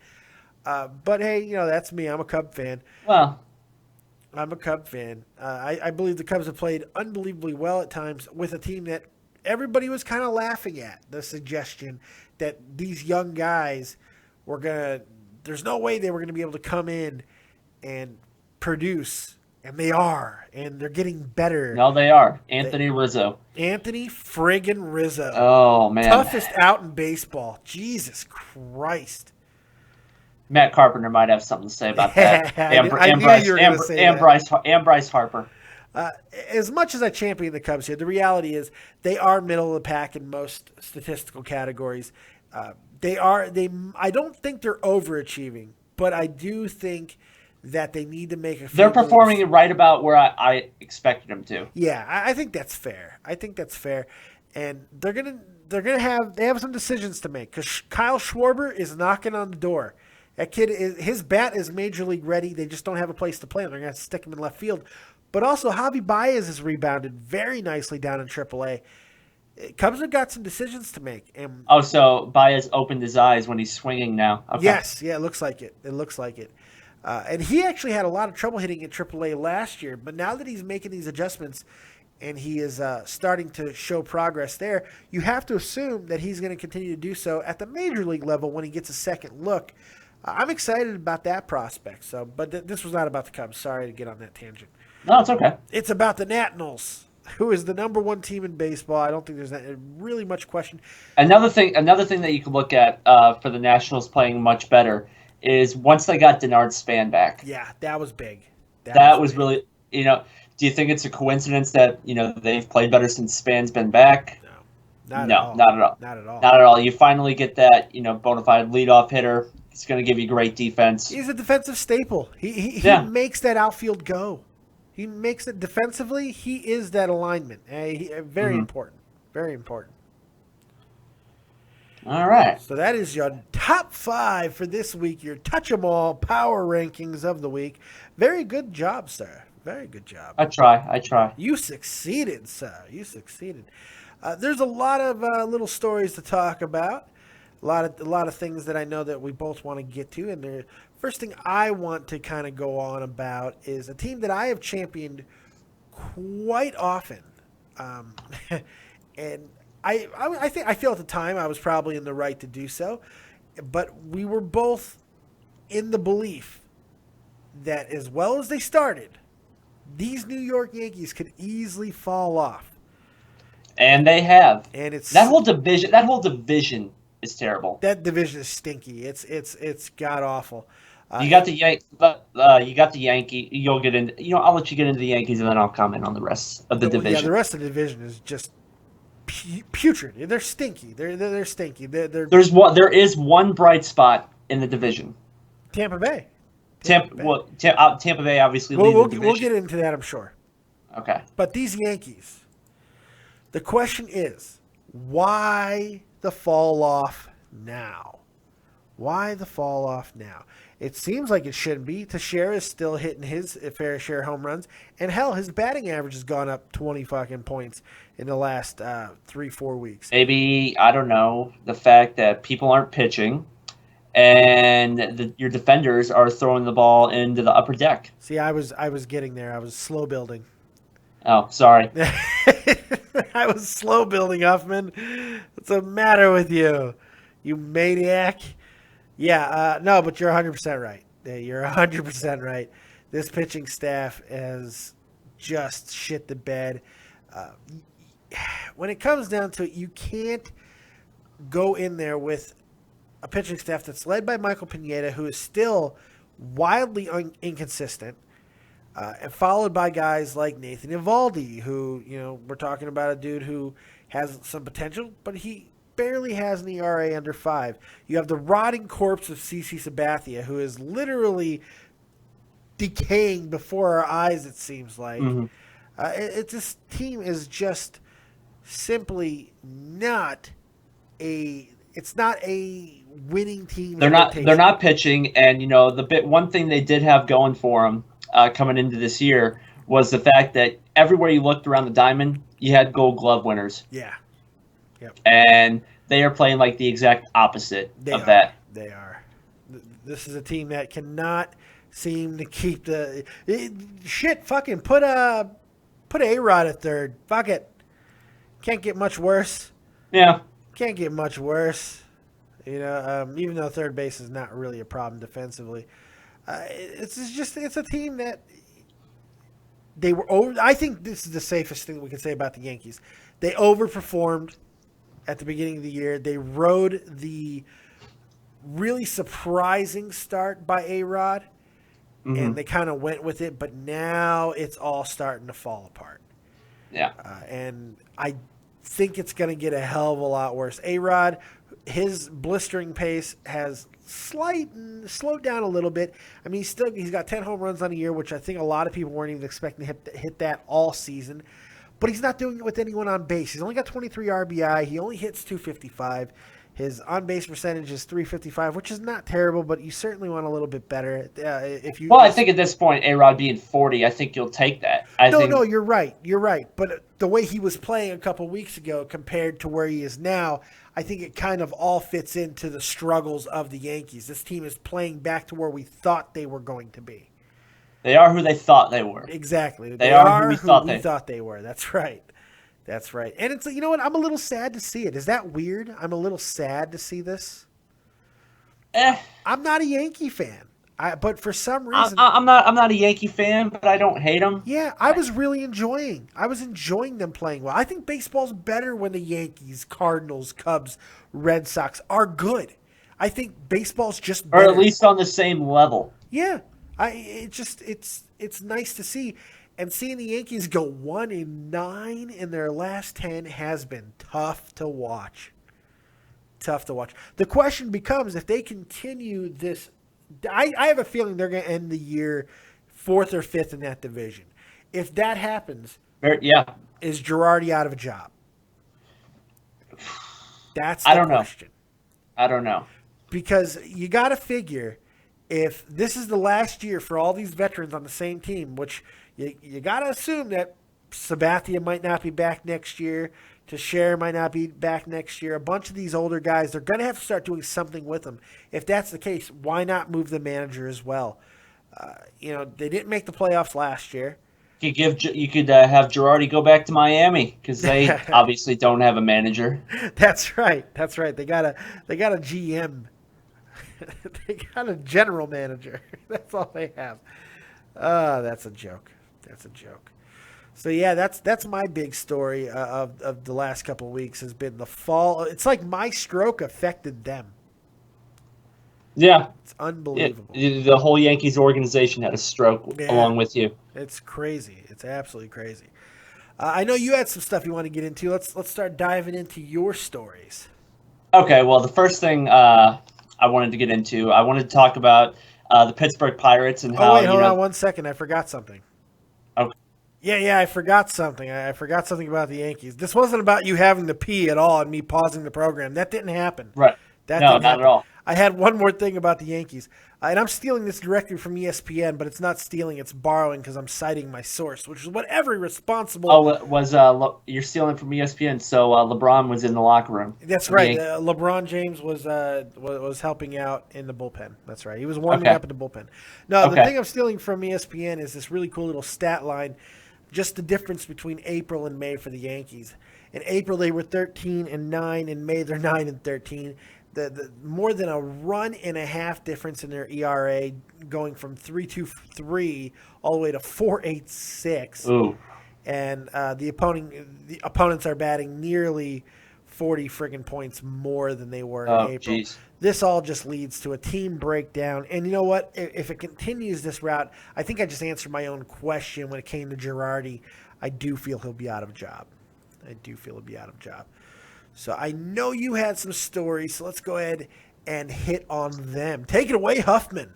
But hey, that's me. I'm a Cub fan.
Well,
I'm a Cub fan. I believe the Cubs have played unbelievably well at times with a team that everybody was kind of laughing at. The suggestion that these young guys there's no way they were going to be able to come in and produce And they are. And they're getting better.
No, they are. Anthony Rizzo.
Anthony friggin' Rizzo.
Oh, man.
Toughest out in baseball. Jesus Christ.
Matt Carpenter might have something to say about that. And Bryce Harper.
As much as I champion the Cubs here, the reality is they are middle of the pack in most statistical categories. I don't think they're overachieving, but I do think that they need to make a few
They're performing
moves.
right about where I expected them to.
Yeah, I think that's fair. And they have some decisions to make because Kyle Schwarber is knocking on the door. That kid his bat is major league ready. They just don't have a place to play him. They're going to stick him in left field. But also Javi Baez has rebounded very nicely down in AAA. Cubs have got some decisions to make. And
so Baez opened his eyes when he's swinging now. Okay.
Yes, yeah, it looks like it. And he actually had a lot of trouble hitting at AAA last year. But now that he's making these adjustments and he is starting to show progress there, you have to assume that he's going to continue to do so at the major league level when he gets a second look. I'm excited about that prospect. So, but this was not about the Cubs. Sorry to get on that tangent.
No, it's okay.
It's about the Nationals, who is the number one team in baseball. I don't think there's really much question.
Another thing that you can look at for the Nationals playing much better is once they got Denard Span back.
Yeah, that was big.
That was really, do you think it's a coincidence that, they've played better since Span's been back?
No,
not at all.
Not at all.
Not at all. You finally get that, bona fide leadoff hitter. It's going to give you great defense.
He's a defensive staple. He makes that outfield go. He makes it defensively. He is that alignment. Very important. Very important.
All right.
So that is your top 5 for this week, your Touch 'em All power rankings of the week. Very good job, sir. Very good job.
I try.
You succeeded, sir. You succeeded. There's a lot of little stories to talk about. A lot of things that I know that we both want to get to. And the first thing I want to kind of go on about is a team that I have championed quite often. And I feel at the time I was probably in the right to do so. But we were both in the belief that as well as they started, these New York Yankees could easily fall off.
And they have.
And it's
that whole division is terrible.
That division is stinky. It's god awful.
You got the Yankee. You'll get into. I'll let you get into the Yankees, and then I'll comment on the rest of the division.
Yeah, the rest of the division is just putrid. They're stinky. They're stinky.
There is one bright spot in the division.
Tampa Bay.
Tampa Bay obviously leads the division.
We'll get into that, I'm sure.
Okay.
But these Yankees. The question is, why the fall off now? Why the fall off now? It seems like it shouldn't be. Teixeira is still hitting his fair share of home runs. And hell, his batting average has gone up 20 fucking points in the last 3-4 weeks.
Maybe, I don't know, the fact that people aren't pitching and your defenders are throwing the ball into the upper deck.
See, I was getting there. I was slow building.
Oh, sorry.
I was slow building, Huffman. What's the matter with you, you maniac? Yeah, no, but you're 100% right. You're 100% right. This pitching staff has just shit the bed. When it comes down to it, you can't go in there with a pitching staff that's led by Michael Pineda, who is still wildly inconsistent. And followed by guys like Nathan Eovaldi, who, we're talking about a dude who has some potential, but he barely has an ERA under 5. You have the rotting corpse of CC Sabathia, who is literally decaying before our eyes, it seems like. Mm-hmm. This team is just simply not it's not a winning team.
They're not pitching, and one thing they did have going for them coming into this year was the fact that everywhere you looked around the diamond, you had Gold Glove winners.
Yeah. Yep.
And they are playing like the exact opposite of that.
They are. This is a team that cannot seem to keep fucking put A-Rod at third. Fuck it. Can't get much worse.
Yeah.
Can't get much worse. Even though third base is not really a problem defensively. It's a team that they were over. I think this is the safest thing we can say about the Yankees. They overperformed at the beginning of the year. They rode the really surprising start by A-Rod, and they kind of went with it, but now it's all starting to fall apart.
Yeah.
And I think it's going to get a hell of a lot worse. A-Rod, his blistering pace has slowed down a little bit. I mean, he's got 10 home runs on a year, which I think a lot of people weren't even expecting to hit that all season. But he's not doing it with anyone on base. He's only got 23 RBI. He only hits 255. His on-base percentage is 355, which is not terrible, but you certainly want a little bit better.
I think at this point, A-Rod being 40, I think you'll take that.
No, you're right. You're right. But the way he was playing a couple weeks ago compared to where he is now, I think it kind of all fits into the struggles of the Yankees. This team is playing back to where we thought they were going to be.
They are who they thought they were.
Exactly.
They are who we
thought they were. That's right. That's right. And it's, you know what? I'm a little sad to see it. Is that weird? I'm a little sad to see this. I'm not a Yankee fan. But for some reason,
I'm not a Yankee fan, but I don't hate them.
Yeah, I was enjoying them playing well. I think baseball's better when the Yankees, Cardinals, Cubs, Red Sox are good. I think baseball's just better.
Or at least on the same level.
Yeah. It's nice to see. And seeing the Yankees go 1-9 in their last 10 has been tough to watch. The question becomes, if they continue this, I have a feeling they're going to end the year 4th or 5th in that division. If that happens, is Girardi out of a job? That's the question.
I don't know.
Because you got to figure, if this is the last year for all these veterans on the same team, which you got to assume that Sabathia might not be back next year, Teixeira might not be back next year. A bunch of these older guys, they're going to have to start doing something with them. If that's the case, why not move the manager as well? They didn't make the playoffs last year.
You could have Girardi go back to Miami because they obviously don't have a manager.
That's right. They got a GM. They got a general manager. That's all they have. That's a joke. So yeah, that's my big story of the last couple of weeks has been the fall. It's like my stroke affected them.
Yeah,
it's unbelievable.
The whole Yankees organization had a stroke along with you.
It's crazy. It's absolutely crazy. I know you had some stuff you want to get into. Let's start diving into your stories. Okay.
Well, the first thing I wanted to get into, I wanted to talk about the Pittsburgh Pirates and how.
Oh wait, hold on 1 second. I forgot something.
Okay.
Yeah, I forgot something. I forgot something about the Yankees. This wasn't about you having to pee at all and me pausing the program. That didn't happen.
Right. Not at all.
I had one more thing about the Yankees. And I'm stealing this directly from ESPN, but it's not stealing, it's borrowing because I'm citing my source, which is what every responsible...
you're stealing from ESPN, so LeBron was in the locker room.
That's right. LeBron James was helping out in the bullpen. That's right. He was warming up in the bullpen. No, the thing I'm stealing from ESPN is this really cool little stat line, just the difference between April and May for the Yankees. In April, they were 13-9. In May, they're 9-13. The more than a run and a half difference in their ERA, going from 3.23 all the way to 4.86.
Ooh.
And the opponents are batting nearly 40 friggin' points more than they were in April.
Geez.
This all just leads to a team breakdown. And you know what? If it continues this route, I think I just answered my own question when it came to Girardi. I do feel he'll be out of a job. So I know you had some stories, so let's go ahead and hit on them. Take it away, Huffman.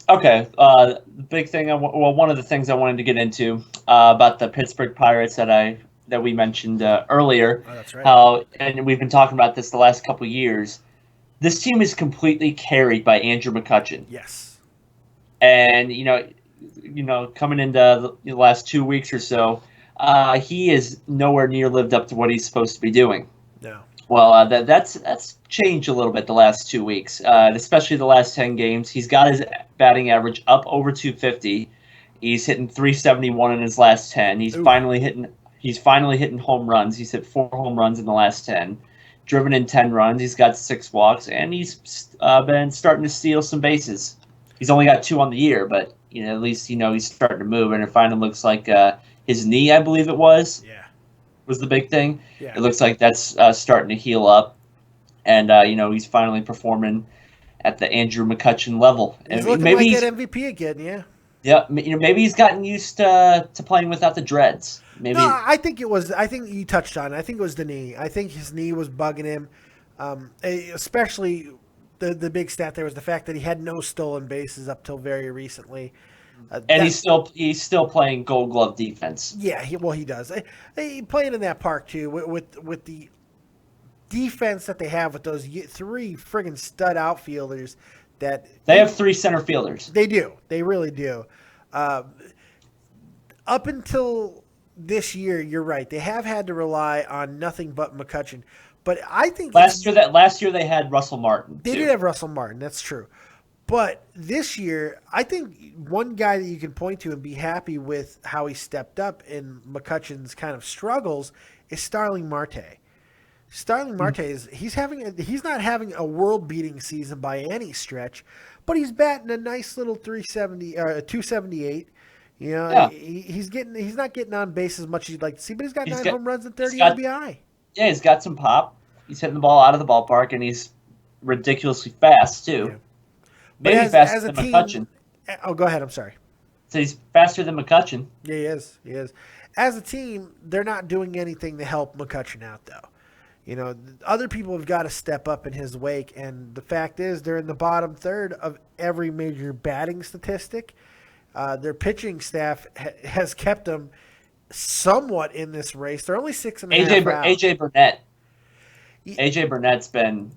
Okay. The big thing, one of the things I wanted to get into about the Pittsburgh Pirates that we mentioned earlier.
Oh, that's right.
And we've been talking about this the last couple of years. This team is completely carried by Andrew McCutchen.
Yes.
And coming into the last 2 weeks or so. He is nowhere near lived up to what he's supposed to be doing.
No.
Well, that's changed a little bit the last 2 weeks, especially the last 10 games. He's got his batting average up over 250. He's hitting 371 in his last 10. He's finally hitting home runs. He's hit 4 home runs in the last 10. Driven in 10 runs. He's got 6 walks, and he's been starting to steal some bases. He's only got 2 on the year, but at least he's starting to move, and it finally looks like his knee, I believe it was the big thing.
Yeah.
It looks like that's starting to heal up, and he's finally performing at the Andrew McCutchen level.
He's
and
looking
maybe
like that MVP again, yeah.
Yeah, maybe he's gotten used to playing without the dreads. Maybe.
No, I think you touched on it. I think it was the knee. I think his knee was bugging him, especially the big stat there was the fact that he had no stolen bases up till very recently.
And he's still playing Gold Glove defense.
Yeah, he does. He playing in that park too with the defense that they have with those three friggin' stud outfielders. That
they have three center fielders.
They do. They really do. Up until this year, you're right. They have had to rely on nothing but McCutchen. But I think
last year they had Russell Martin.
They did have Russell Martin. That's true. But this year, I think one guy that you can point to and be happy with how he stepped up in McCutchen's kind of struggles is Starling Marte. Starling Marte he's not having a world-beating season by any stretch, but he's batting a nice little 278. He's not getting on base as much as you'd like to see, but he's got 9 home runs and 30 RBI.
Yeah, he's got some pop. He's hitting the ball out of the ballpark, and he's ridiculously fast too. Yeah. Maybe faster than McCutchen.
Oh, go ahead. I'm sorry.
So he's faster than McCutchen.
Yeah, he is. He is. As a team, they're not doing anything to help McCutchen out, though. Other people have got to step up in his wake, and the fact is they're in the bottom third of every major batting statistic. Their pitching staff has kept them somewhat in this race. They're only 6.5 out.
AJ Burnett. AJ Burnett's been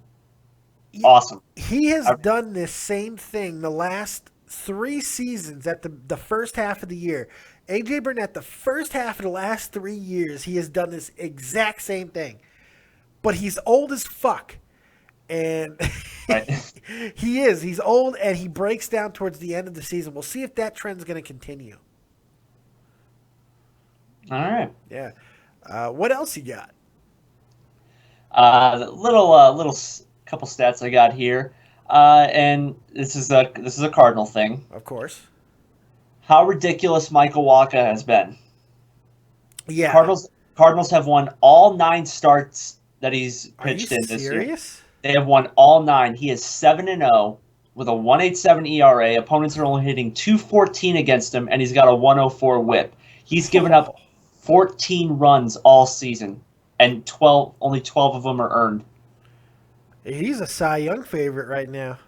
awesome.
He has done this same thing the last 3 seasons at the first half of the year. AJ Burnett, the first half of the last 3 years, he has done this exact same thing. But he's old as fuck. And he is. He's old, and he breaks down towards the end of the season. We'll see if that trend's going to continue.
All right.
Yeah. What else you got?
Little couple stats I got here, and this is a Cardinal thing.
Of course.
How ridiculous Michael Wacha has been.
Yeah.
Cardinals have won all 9 starts that he's pitched in this year. They have won all 9. He is 7-0 with a 1.87 ERA. Opponents are only hitting .214 against him, and he's got a 1.04 WHIP. He's given up 14 runs all season, and only 12 of them are earned.
He's a Cy Young favorite right now.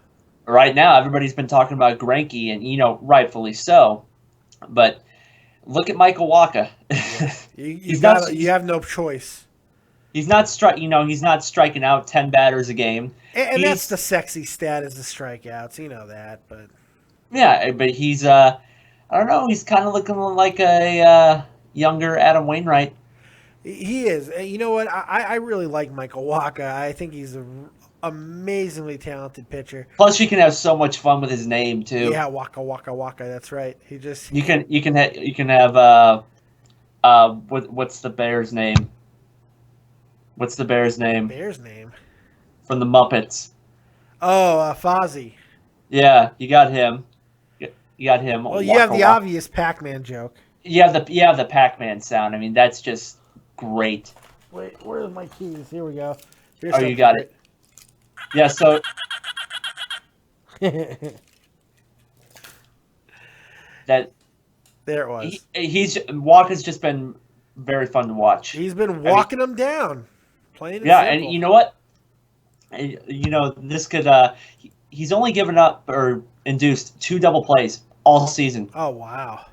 Right now, everybody's been talking about Greinke, and rightfully so. But look at Michael Wacha.
Yeah. You have no choice.
He's not striking out 10 batters a game.
And that's the sexy stat is the strikeouts. You know that, but
yeah, but he's I don't know. He's kind of looking like a younger Adam Wainwright.
He is. And you know what? I really like Michael Wacha. I think he's an amazingly talented pitcher.
Plus, you can have so much fun with his name too.
Yeah, Wacha. That's right.
You can have what's the Bear's name? What's the Bear's name?
Bear's name?
From the Muppets.
Oh, Fozzie.
Yeah, you got him. You got him.
Well, you have the obvious Pac-Man joke.
You have the Pac-Man sound. I mean, that's just great.
Wait, where's my keys? Here we go.
Here's you got it. Yeah, so...
There it was.
Walker's just been very fun to watch.
He's been walking them down. Plain and
simple.
And
you know what? This could... he's only given up or induced 2 double plays all season.
Oh, wow.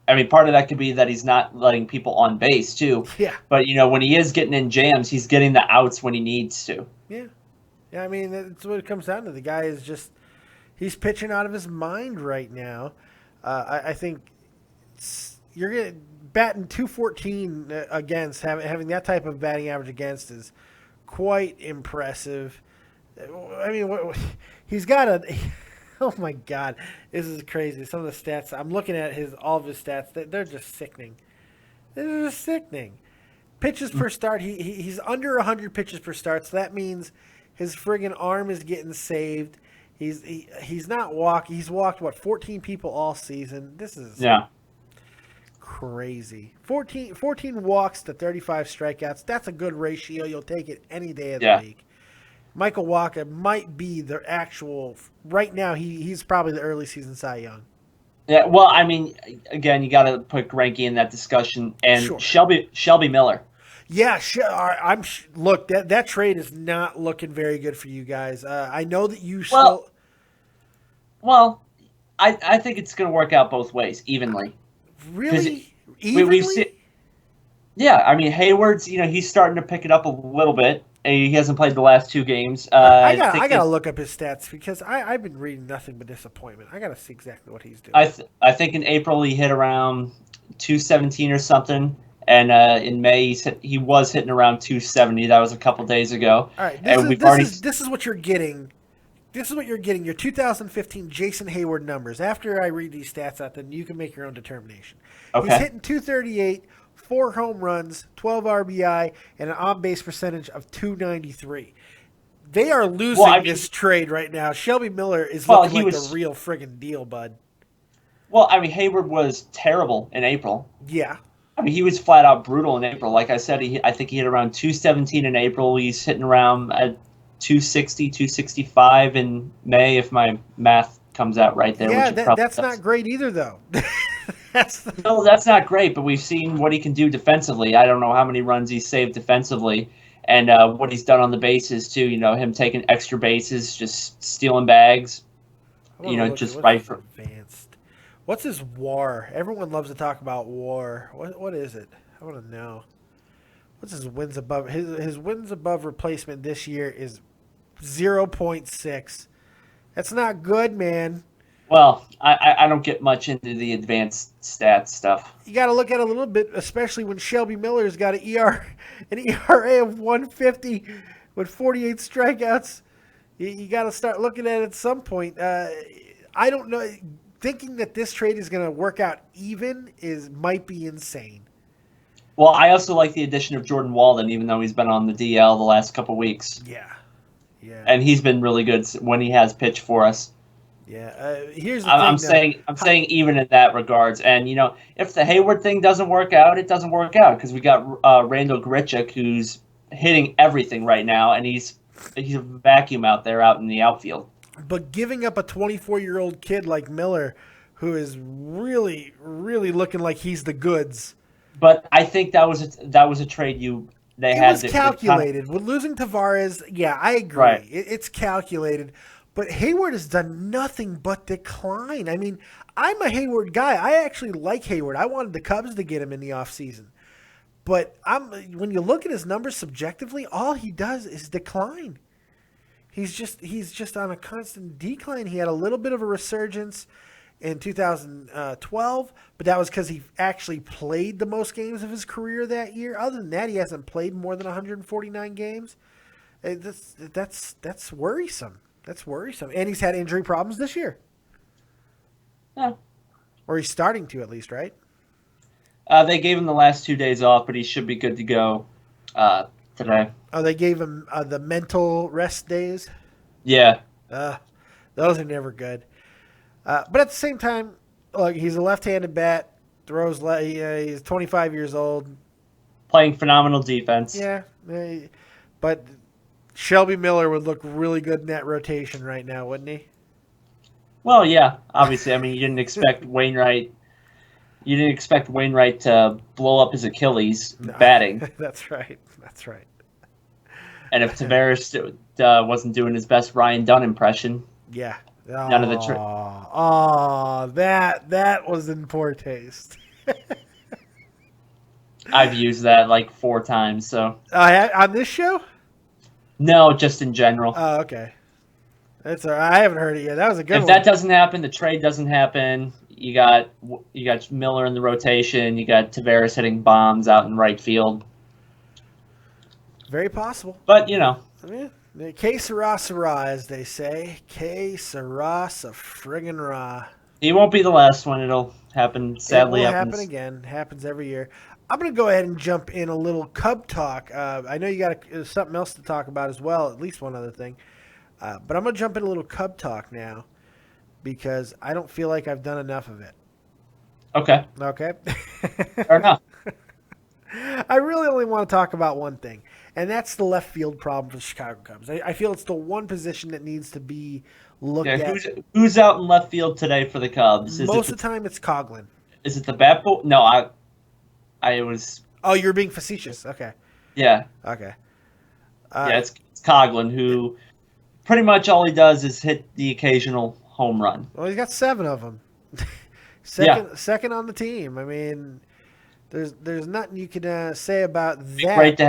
I mean, part of that could be that he's not letting people on base, too.
Yeah.
But, when he is getting in jams, he's getting the outs when he needs to.
Yeah. Yeah, I mean, that's what it comes down to. The guy is just – he's pitching out of his mind right now. I think you're going to – batting .214 against, having that type of batting average against is quite impressive. I mean, he's got a – oh, my God. This is crazy. Some of the stats – I'm looking at all of his stats. They're just sickening. They're just sickening. Pitches per start, he's under 100 pitches per start, so that means his friggin' arm is getting saved. He's not walking. He's walked, 14 people all season. This is crazy. 14 walks to 35 strikeouts. That's a good ratio. You'll take it any day of the week. Michael Wacha might be the actual – right now, he's probably the early season Cy Young.
Yeah, well, I mean, again, you got to put Greinke in that discussion. And Shelby Miller.
Yeah, look, that trade is not looking very good for you guys. I know that you still –
Well, I think it's going to work out both ways, evenly.
Really? Evenly?
Yeah, I mean, Hayward's, he's starting to pick it up a little bit. He hasn't played the last 2 games.
I got to look up his stats because I've been reading nothing but disappointment. I got to see exactly what he's doing.
I think in April he hit around 217 or something, and in May he was hitting around 270. That was a couple days ago.
All right, this is what you're getting. This is what you're getting. Your 2015 Jason Hayward numbers. After I read these stats out, then you can make your own determination. Okay. He's hitting 238. 4 home runs, 12 RBI, and an on-base percentage of .293. They are losing this trade right now. Shelby Miller is looking like the real friggin' deal, bud.
Well, I mean, Hayward was terrible in April.
Yeah.
I mean, he was flat out brutal in April. Like I said, I think he hit around 217 in April. He's hitting around at 260, 265 in May, if my math comes out right there.
Yeah, that's not great either, though.
No, that's not great, but we've seen what he can do defensively. I don't know how many runs he's saved defensively, and what he's done on the bases too. Him taking extra bases, just stealing bags. Just right for
advanced. What's his WAR? Everyone loves to talk about WAR. What is it? I want to know. What's his wins above? His wins above replacement this year is 0.6. That's not good, man.
Well, I don't get much into the advanced stats stuff.
You got to look at it a little bit, especially when Shelby Miller's got an ERA of 150 with 48 strikeouts. You got to start looking at it at some point. I don't know. Thinking that this trade is going to work out even might be insane.
Well, I also like the addition of Jordan Walden, even though he's been on the DL the last couple weeks.
Yeah.
And he's been really good when he has pitched for us.
Yeah, here's the
thing. I'm saying even in that regards, and if the Hayward thing doesn't work out, it doesn't work out because we got Randall Grichuk who's hitting everything right now, and he's a vacuum out in the outfield.
But giving up a 24-year-old kid like Miller, who is really, really looking like he's the goods.
But I think that was a trade they had.
It was calculated with losing Tavares. Yeah, I agree.
Right.
It's calculated. But Hayward has done nothing but decline. I mean, I'm a Hayward guy. I actually like Hayward. I wanted the Cubs to get him in the offseason. But when you look at his numbers subjectively, all he does is decline. He's just on a constant decline. He had a little bit of a resurgence in 2012, but that was because he actually played the most games of his career that year. Other than that, he hasn't played more than 149 games. That's worrisome. That's worrisome. And he's had injury problems this year.
Yeah.
Or he's starting to, at least, right?
They gave him the last 2 days off, but he should be good to go today.
Oh, they gave him the mental rest days?
Yeah.
Those are never good. But at the same time, look, he's a left-handed bat, he's 25 years old.
Playing phenomenal defense.
Yeah. But Shelby Miller would look really good in that rotation right now, wouldn't he?
Well, yeah. Obviously, I mean, you didn't expect Wainwright to blow up his Achilles batting.
That's right.
And if Tavares wasn't doing his best Ryan Dunn impression,
yeah,
none of the
that was in poor taste.
I've used that like 4 times. So
on this show?
No, just in general.
Oh, okay. That's all right. I haven't heard it yet. That was a good one.
If that doesn't happen, the trade doesn't happen. You got Miller in the rotation. You got Tavares hitting bombs out in right field.
Very possible.
But,
Que sera, sera, as they say. Que sera, sa friggin' ra.
He won't be the last one. It'll happen, sadly.
It will happen again. Happens every year. I'm going to go ahead and jump in a little Cub talk. I know you got something else to talk about as well, at least one other thing. But I'm going to jump in a little Cub talk now because I don't feel like I've done enough of it.
Okay.
Okay?
Fair enough.
I really only want to talk about one thing, and that's the left field problem for the Chicago Cubs. I feel it's the one position that needs to be looked at.
Who's out in left field today for the Cubs?
Most of the time, it's Coughlin.
Is it the bat boy? No, I was.
Oh, you're being facetious. Okay.
Yeah.
Okay.
Yeah, it's Coughlin, who pretty much all he does is hit the occasional home run.
Well, he's got 7 of them. Second on the team. I mean, there's nothing you can say about that.
It's great to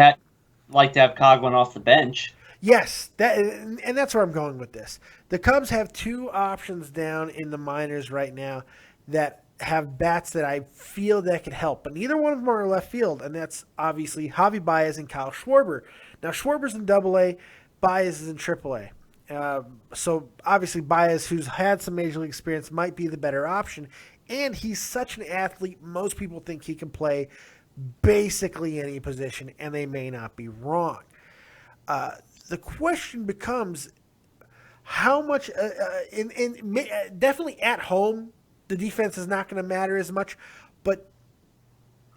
have Coughlin off the bench.
Yes, and that's where I'm going with this. The Cubs have 2 options down in the minors right now that have bats that I feel that could help, but neither one of them are left field, and that's obviously Javi Baez and Kyle Schwarber. Now, Schwarber's in Double-A, Baez is in Triple-A. So obviously Baez, who's had some major league experience, might be the better option, and he's such an athlete. Most people think he can play basically any position, and they may not be wrong. The question becomes how much definitely at home the defense is not going to matter as much, but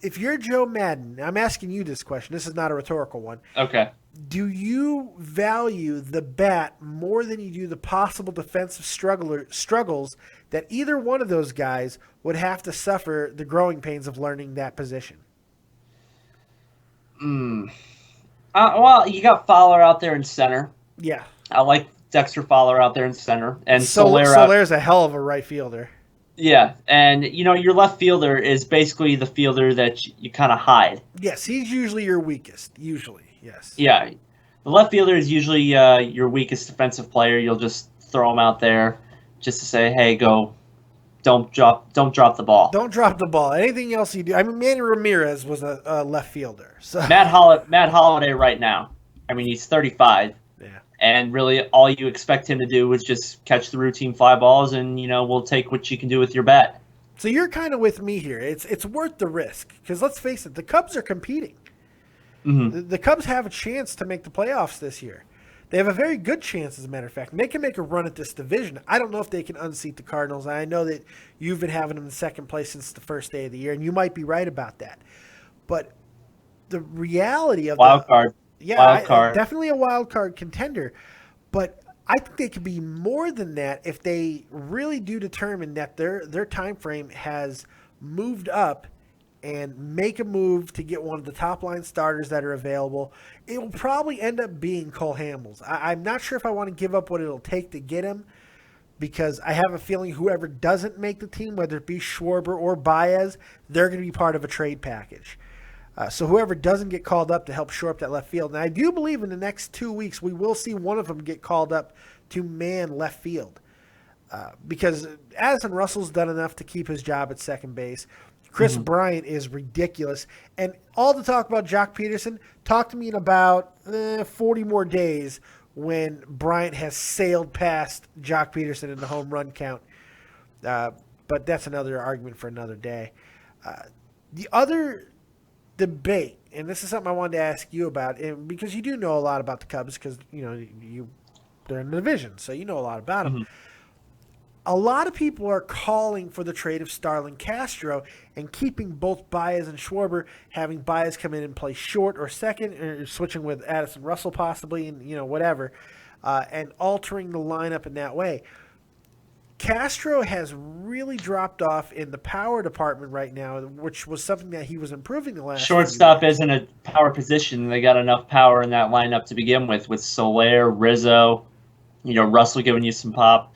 if you're Joe Madden, I'm asking you this question. This is not a rhetorical one.
Okay.
Do you value the bat more than you do the possible defensive struggles that either one of those guys would have to suffer the growing pains of learning that position?
Well, you got Fowler out there in center.
Yeah.
I like Dexter Fowler out there in center. And
Soler's a hell of a right fielder.
Yeah, and your left fielder is basically the fielder that you kind of hide.
Yes, he's usually your weakest. Usually, yes.
Yeah, the left fielder is usually your weakest defensive player. You'll just throw him out there just to say, "Hey, go! Don't drop the ball."
Don't drop the ball. Anything else you do? I mean, Manny Ramirez was a left fielder. So
Matt Holliday right now. I mean, he's 35.
Yeah.
And really, all you expect him to do is just catch the routine fly balls, and we'll take what you can do with your bat.
So you're kind of with me here. It's worth the risk because let's face it, the Cubs are competing.
Mm-hmm.
The Cubs have a chance to make the playoffs this year. They have a very good chance, as a matter of fact. And they can make a run at this division. I don't know if they can unseat the Cardinals. I know that you've been having them in second place since the first day of the year, and you might be right about that. But the reality of
wild card.
Yeah, definitely a wild card contender. But I think they could be more than that if they really do determine that their time frame has moved up and make a move to get one of the top line starters that are available. It will probably end up being Cole Hamels. I'm not sure if I want to give up what it'll take to get him because I have a feeling whoever doesn't make the team, whether it be Schwarber or Baez, they're going to be part of a trade package. So whoever doesn't get called up to help shore up that left field, and I do believe in the next 2 weeks we will see one of them get called up to man left field because Addison Russell's done enough to keep his job at second base. Chris Bryant is ridiculous. And all the talk about Jock Peterson, talk to me in about 40 more days when Bryant has sailed past Jock Peterson in the home run count. But that's another argument for another day. The other debate, and this is something I wanted to ask you about, and because you do know a lot about the Cubs because they're in the division, so you know a lot about them. A lot of people are calling for the trade of Starlin Castro and keeping both Baez and Schwarber, having Baez come in and play short or second, or switching with Addison Russell possibly, and whatever, and altering the lineup in that way. Castro has really dropped off in the power department right now, which was something that he was improving the last
shortstop isn't a power position. They got enough power in that lineup to begin with Soler, Rizzo, Russell giving you some pop,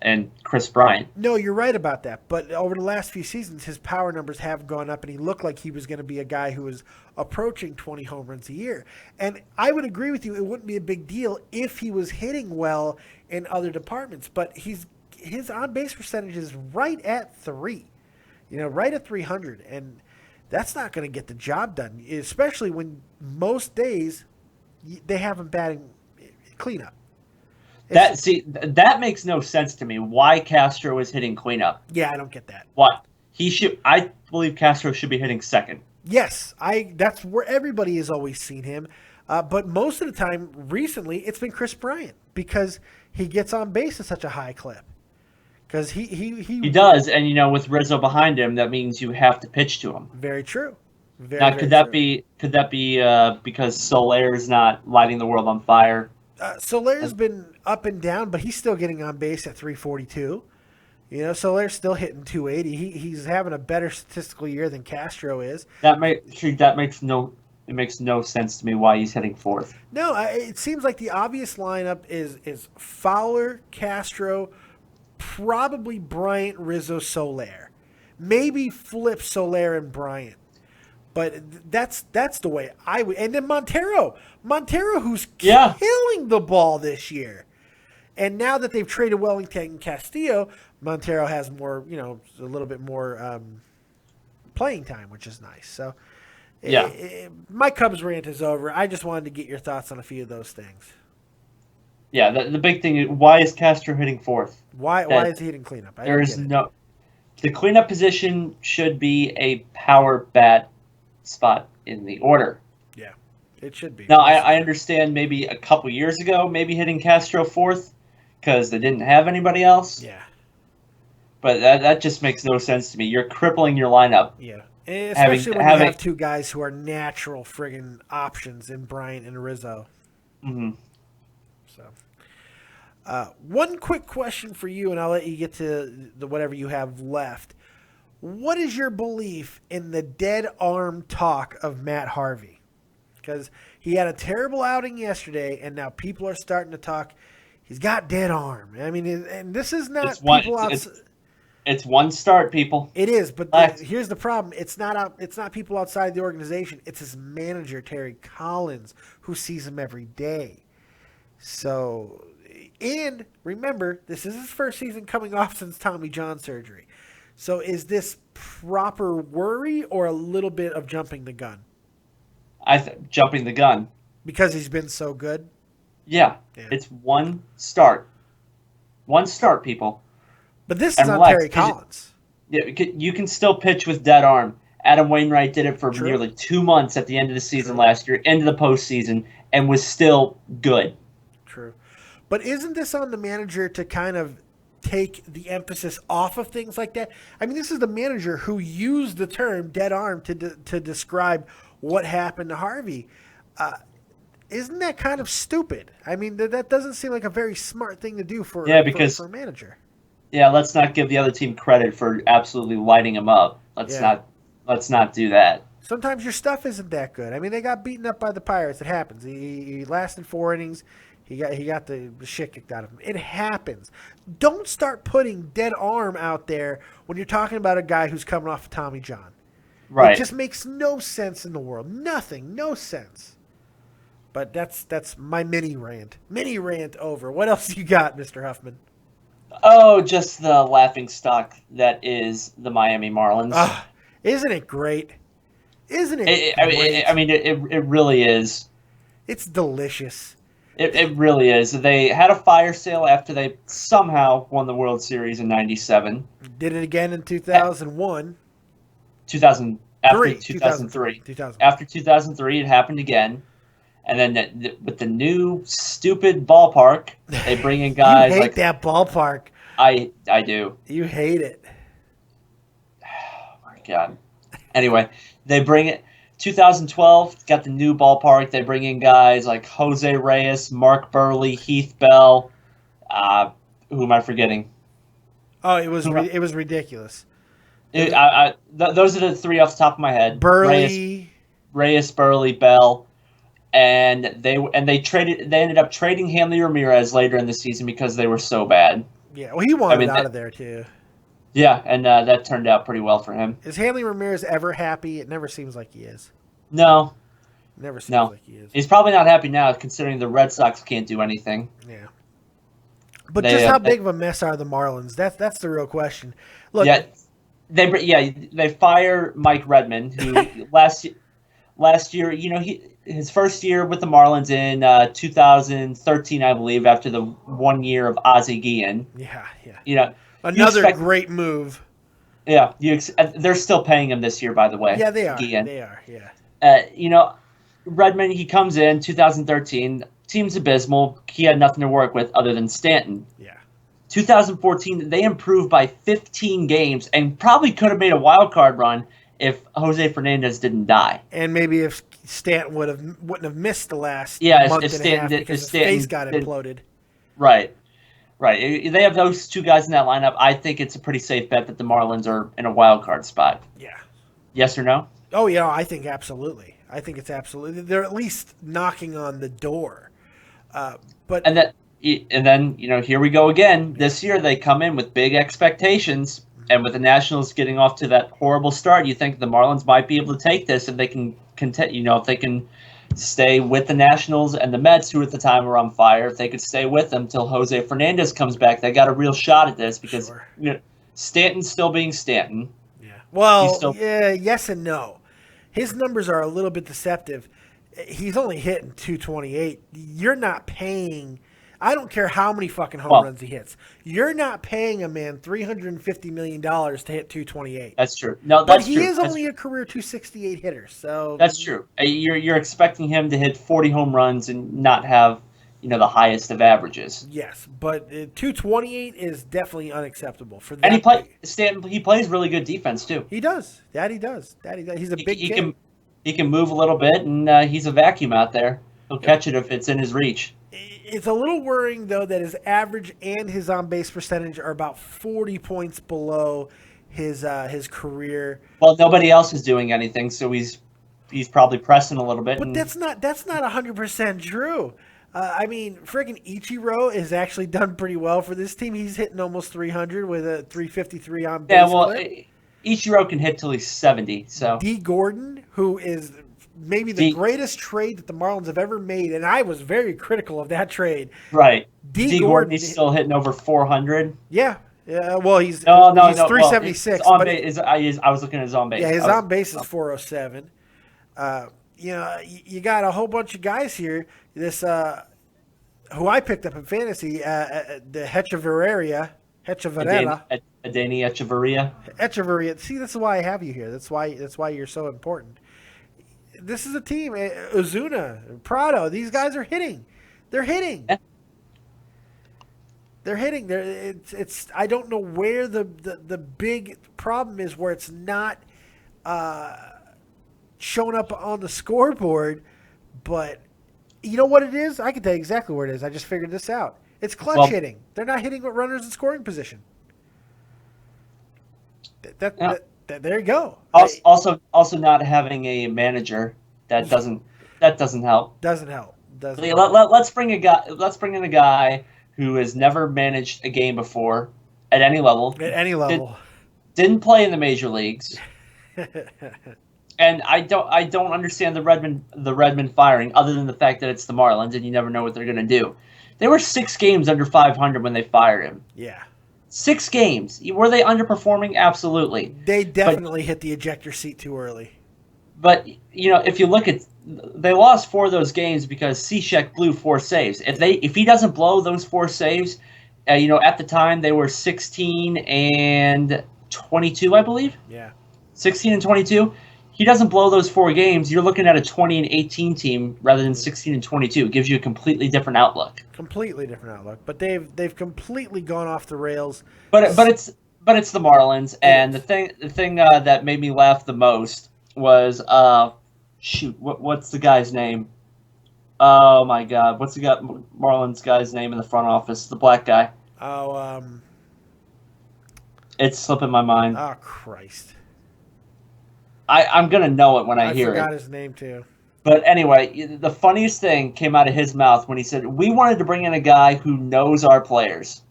and Chris Bryant.
No, you're right about that. But over the last few seasons, his power numbers have gone up, and he looked like he was going to be a guy who was approaching 20 home runs a year. And I would agree with you, it wouldn't be a big deal if he was hitting well in other departments. But his on-base percentage is right at 3, right at 300. And that's not going to get the job done, especially when most days they have him batting cleanup.
That makes no sense to me. Why Castro is hitting cleanup?
Yeah, I don't get that.
What? I believe Castro should be hitting second.
Yes, that's where everybody has always seen him. But most of the time recently, it's been Chris Bryant because he gets on base at such a high clip. Because
he does, and with Rizzo behind him, that means you have to pitch to him.
Very true.
Now, could that be because Solaire's not lighting the world on fire?
Solaire's been up and down, but he's still getting on base at 342. Solaire's still hitting 280. He's having a better statistical year than Castro is.
That makes no sense to me why he's hitting fourth.
No, it seems like the obvious lineup is Fowler, Castro, probably Bryant, Rizzo, Soler. Maybe flip Soler and Bryant. But that's the way I would. And then Montero, who's killing the ball this year. And now that they've traded Wellington and Castillo, Montero has more, a little bit more playing time, which is nice. So, my Cubs rant is over. I just wanted to get your thoughts on a few of those things.
Yeah, the big thing is, why is Castro hitting fourth?
Why is he hitting cleanup?
The cleanup position should be a power bat spot in the order.
Yeah, it should be.
Now, I understand maybe a couple years ago, maybe hitting Castro fourth because they didn't have anybody else.
Yeah.
But that just makes no sense to me. You're crippling your lineup.
Yeah. Especially when you have two guys who are natural friggin' options in Bryant and Rizzo.
Mm-hmm.
So, one quick question for you, and I'll let you get to whatever you have left. What is your belief in the dead arm talk of Matt Harvey? Because he had a terrible outing yesterday, and now people are starting to talk. He's got dead arm. I mean, and this is not people outside.
It's one start, people.
It is, but here's the problem. It's not people outside the organization. It's his manager, Terry Collins, who sees him every day. So, and remember, this is his first season coming off since Tommy John surgery. So is this proper worry or a little bit of jumping the gun?
Jumping the gun.
Because he's been so good?
Yeah. It's one start. One start, people.
But this is on Terry Collins.
You can still pitch with dead arm. Adam Wainwright did it for nearly 2 months at the end of the season last year, into the postseason, and was still good.
True. But isn't this on the manager to kind of take the emphasis off of things like that? I mean, this is the manager who used the term dead arm to describe what happened to Harvey. Isn't that kind of stupid? I mean, that doesn't seem like a very smart thing to do for a manager.
Yeah, let's not give the other team credit for absolutely lighting him up. Let's not do that.
Sometimes your stuff isn't that good. I mean, they got beaten up by the Pirates. It happens. He lasted 4 innings. He got the shit kicked out of him. It happens. Don't start putting dead arm out there when you're talking about a guy who's coming off of Tommy John.
Right.
It just makes no sense in the world. Nothing. No sense. But that's my mini rant. Mini rant over. What else you got, Mr. Huffman?
Oh, just the laughing stock that is the Miami Marlins.
Isn't it great? Isn't it great?
I mean, it really is.
It's delicious.
It really is. They had a fire sale after they somehow won the World Series in '97.
Did it again in 2001.
2003. After 2003, it happened again. And then with the new stupid ballpark, they bring in guys
you hate that ballpark.
I do.
You hate it.
Oh, my God. Anyway, they bring it. 2012, got the new ballpark. They bring in guys like Jose Reyes, Mark Burley, Heath Bell. Who am I forgetting?
Oh, it was ridiculous.
Those are the three off the top of my head.
Burley,
Reyes, Burley, Bell. And they ended up trading Hanley Ramirez later in the season because they were so bad.
Yeah, well, he wanted out of there too.
Yeah, and that turned out pretty well for him.
Is Hanley Ramirez ever happy? It never seems like he is.
No.
Never seems like he is.
He's probably not happy now, considering the Red Sox can't do anything.
Yeah. But just how big of a mess are the Marlins? That's the real question. Look.
Yeah, they fire Mike Redmond, who last year, his first year with the Marlins in 2013, I believe, after the 1 year of Ozzie Guillen.
Yeah. Another great move.
Yeah, they're still paying him this year, by the way.
Yeah, they are.
Guillen.
They are. Yeah.
Redmond, he comes in 2013. team's abysmal. He had nothing to work with other than Stanton.
Yeah.
2014, they improved by 15 games and probably could have made a wild card run if Jose Fernandez didn't die.
And maybe if Stanton wouldn't have missed the last month
if
and a half because his face got imploded.
Right. They have those two guys in that lineup. I think it's a pretty safe bet that the Marlins are in a wild card spot.
Yeah.
Yes or no?
Oh, yeah, I think absolutely. I think it's absolutely. They're at least knocking on the door.
And then, here we go again. This year they come in with big expectations, and with the Nationals getting off to that horrible start, you think the Marlins might be able to take this if they can if they can stay with the Nationals and the Mets, who at the time were on fire. If they could stay with them till Jose Fernandez comes back, they got a real shot at this because Stanton's still being Stanton.
Yeah. Well, yes and no. His numbers are a little bit deceptive. He's only hitting 228. You're not paying. I don't care how many fucking home runs he hits. You're not paying a man $350 million to hit 228.
That's true. No, that's
but
true.
He is only a career 268 hitter, so
that's true. You're expecting him to hit 40 home runs and not have the highest of averages.
Yes, but 228 is definitely unacceptable for that.
And he plays really good defense too.
He does. That he does. He's a big kid.
He can move a little bit, and he's a vacuum out there. He'll catch it if it's in his reach.
It's a little worrying, though, that his average and his on-base percentage are about 40 points below his career.
Well, nobody else is doing anything, so he's probably pressing a little bit.
But that's not 100% true. I mean, friggin' Ichiro has actually done pretty well for this team. He's hitting almost 300 with a 353 on base.
Yeah, well, Ichiro can hit till he's 70. So
D. Gordon, who is maybe the greatest trade that the Marlins have ever made, and I was very critical of that trade.
Right. D. Gordon is still hitting over 400.
Yeah. Yeah. Well, he's 376.
Well, I was looking at his on base.
Yeah, his on base is 407. You got a whole bunch of guys here. This who I picked up in fantasy, the Hechavarria.
Adeiny
Echeverria. See, this is why I have you here. That's why you're so important. This is a team. Ozuna, Prado. These guys are hitting. They're hitting.
Yeah.
They're hitting. It's. I don't know where the big problem is. Where it's not showing up on the scoreboard, but you know what it is? I can tell you exactly where it is. I just figured this out. It's clutch hitting. They're not hitting with runners in scoring position. There you go.
Also, not having a manager that doesn't help.
Doesn't help.
Let's bring in a guy who has never managed a game before at any level. Didn't play in the major leagues. And I don't understand the Redmond firing, other than the fact that it's the Marlins and you never know what they're going to do. They were 6 games under 500 when they fired him.
Yeah.
6 games. Were they underperforming? Absolutely.
They definitely hit the ejector seat too early.
But, if you look at, they lost 4 of those games because Cishek blew 4 saves. If he doesn't blow those 4 saves, at the time they were 16 and 22, I believe.
Yeah.
16 and 22. He doesn't blow those 4 games, you're looking at a 20 and 18 team rather than 16 and 22. It gives you a completely different outlook.
Completely different outlook. But they've completely gone off the rails.
But it's the Marlins, and the thing that made me laugh the most was what's the guy's name? Oh my God, what's the Marlins guy's name in the front office? The black guy. It's slipping my mind.
Oh Christ.
I'm going to know it when I hear it.
I forgot his name, too.
But anyway, the funniest thing came out of his mouth when he said, we wanted to bring in a guy who knows our players.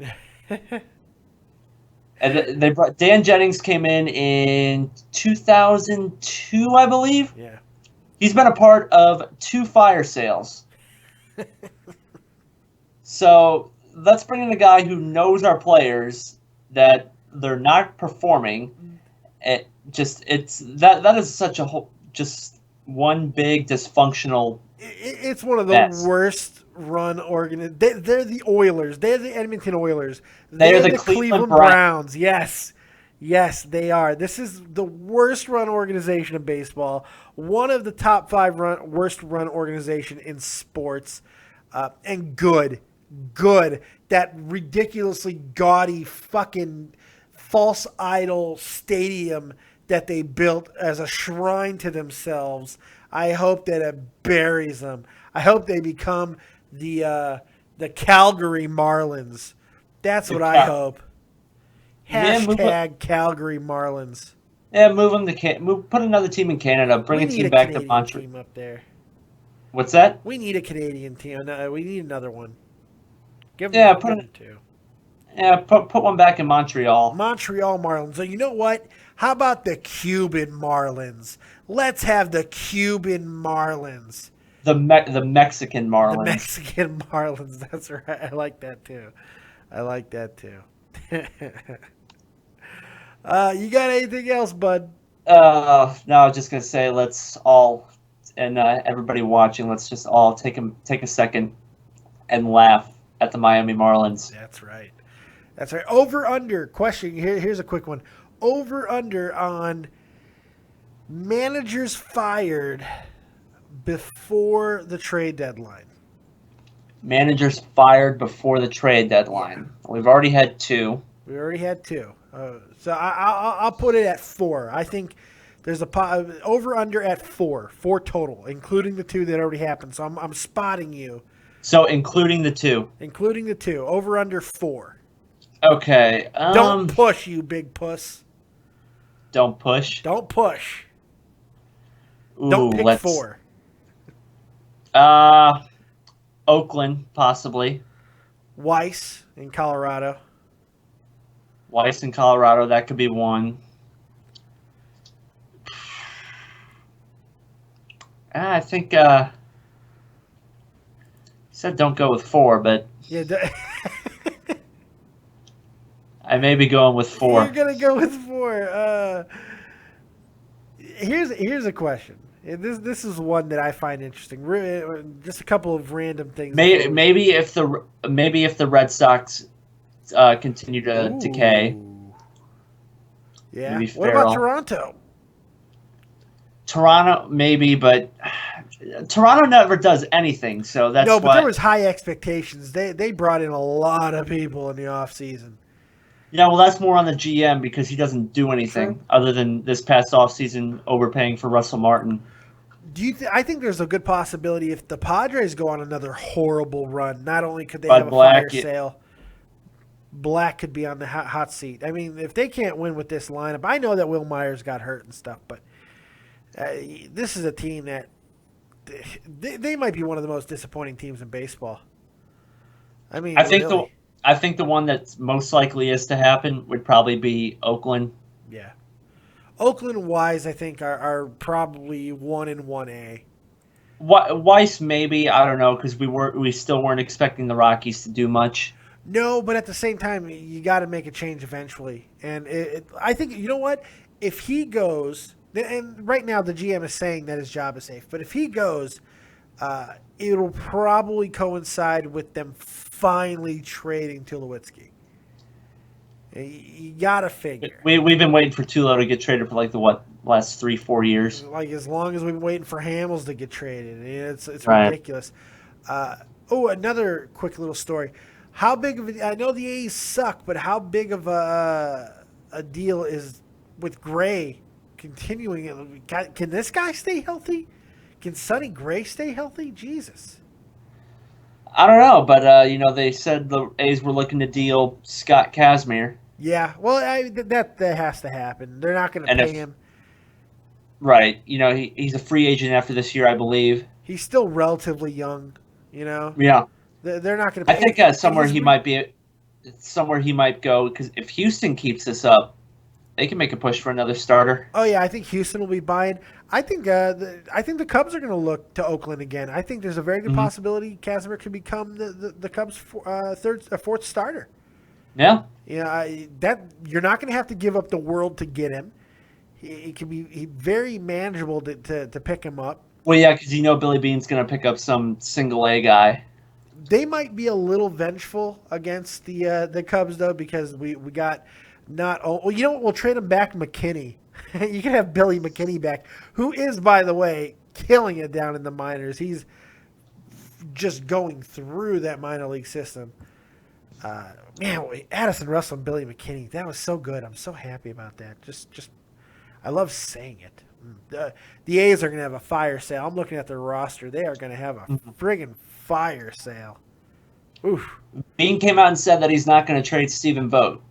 And Dan Jennings came in 2002, I believe.
Yeah.
He's been a part of 2 fire sales. So let's bring in a guy who knows our players, that they're not performing. That is such a whole, just one big dysfunctional.
It's one of the
mess.
worst run organizations. They're the Oilers. They're the Edmonton Oilers.
They're the Cleveland
Browns. Yes, they are. This is the worst run organization in baseball. One of the top 5 worst run organization in sports. And good. That ridiculously gaudy fucking false idol stadium that they built as a shrine to themselves, I hope that it buries them. I hope they become the Calgary Marlins. That's what I hope. Hashtag Calgary Marlins.
Yeah, move them to put another team in Canada. Bring a team back to Montreal.
Team up there.
What's that?
We need a Canadian team. No, we need another one. Give
them
two.
Yeah, put one back in Montreal.
Montreal Marlins. So you know what? How about the Cuban Marlins? Let's have the Cuban Marlins.
The Mexican Marlins.
The Mexican Marlins. That's right. I like that too. You got anything else, bud?
No, I was just gonna say let's all and everybody watching, let's just all take a second and laugh at the Miami Marlins.
That's right. Over under question. Here's a quick one. Over under on managers fired before the trade deadline.
Managers fired before the trade deadline. We've already had two.
So I'll put it at 4. I think there's a over under at 4 total, including the 2 that already happened. So I'm spotting you.
So including the 2.
Over under 4.
Okay.
Don't push, you big puss.
Don't push.
Don't pick 4.
Oakland, possibly.
Weiss in Colorado.
That could be one. I think said don't go with 4, but
yeah,
I may be going with 4.
You're gonna go with 4. Here's a question. This is one that I find interesting. Just a couple of random things.
Maybe if the Red Sox continue to decay.
Yeah. What about Toronto?
Toronto, maybe, but Toronto never does anything. So that's
but there was high expectations. They brought in a lot of people in the offseason.
Yeah, well, that's more on the GM because he doesn't do anything other than this past offseason overpaying for Russell Martin.
I think there's a good possibility if the Padres go on another horrible run, not only could they have a fire sale, Black could be on the hot seat. I mean, if they can't win with this lineup, I know that Will Myers got hurt and stuff, but this is a team that they might be one of the most disappointing teams in baseball. I mean, I
think the one that's most likely is to happen would probably be Oakland.
Yeah. Oakland Wise, I think, are probably 1 and 1A.
Weiss, maybe. I don't know, because we still weren't expecting the Rockies to do much.
No, but at the same time, you got to make a change eventually. And I think, you know what? If he goes, and right now the GM is saying that his job is safe, but if he goes, it'll probably coincide with them finally trading Tulowitzki. You got to figure.
We've been waiting for Tulo to get traded for last 3-4 years.
Like as long as we've been waiting for Hamels to get traded. It's right. Ridiculous. Another quick little story. How big of I know the A's suck, but how big of a deal is with Gray continuing? Can this guy stay healthy? Can Sonny Gray stay healthy? Jesus.
I don't know, but they said the A's were looking to deal Scott Kazmir.
Yeah, well, that has to happen. They're not going to pay him.
Right. He's a free agent after this year, I believe.
He's still relatively young, Yeah. They're not going to pay
him. I think somewhere he might go, because if Houston keeps this up, they can make a push for another starter.
Oh, yeah, I think Houston will be buying. I think the Cubs are going to look to Oakland again. I think there's a very good possibility Kazmir could become the Cubs' fourth starter.
Yeah.
That you're not going to have to give up the world to get him. He can be very manageable to pick him up.
Well, yeah, because Billy Beane's going to pick up some single A guy.
They might be a little vengeful against the Cubs though, because we got we'll trade him back McKinney. You can have Billy McKinney back, who is, by the way, killing it down in the minors. He's just going through that minor league system. Man, Addison Russell and Billy McKinney, that was so good. I'm so happy about that. Just, I love saying it. The A's are going to have a fire sale. I'm looking at their roster. They are going to have a friggin' fire sale. Oof.
Bean came out and said that he's not going to trade Stephen Vogt.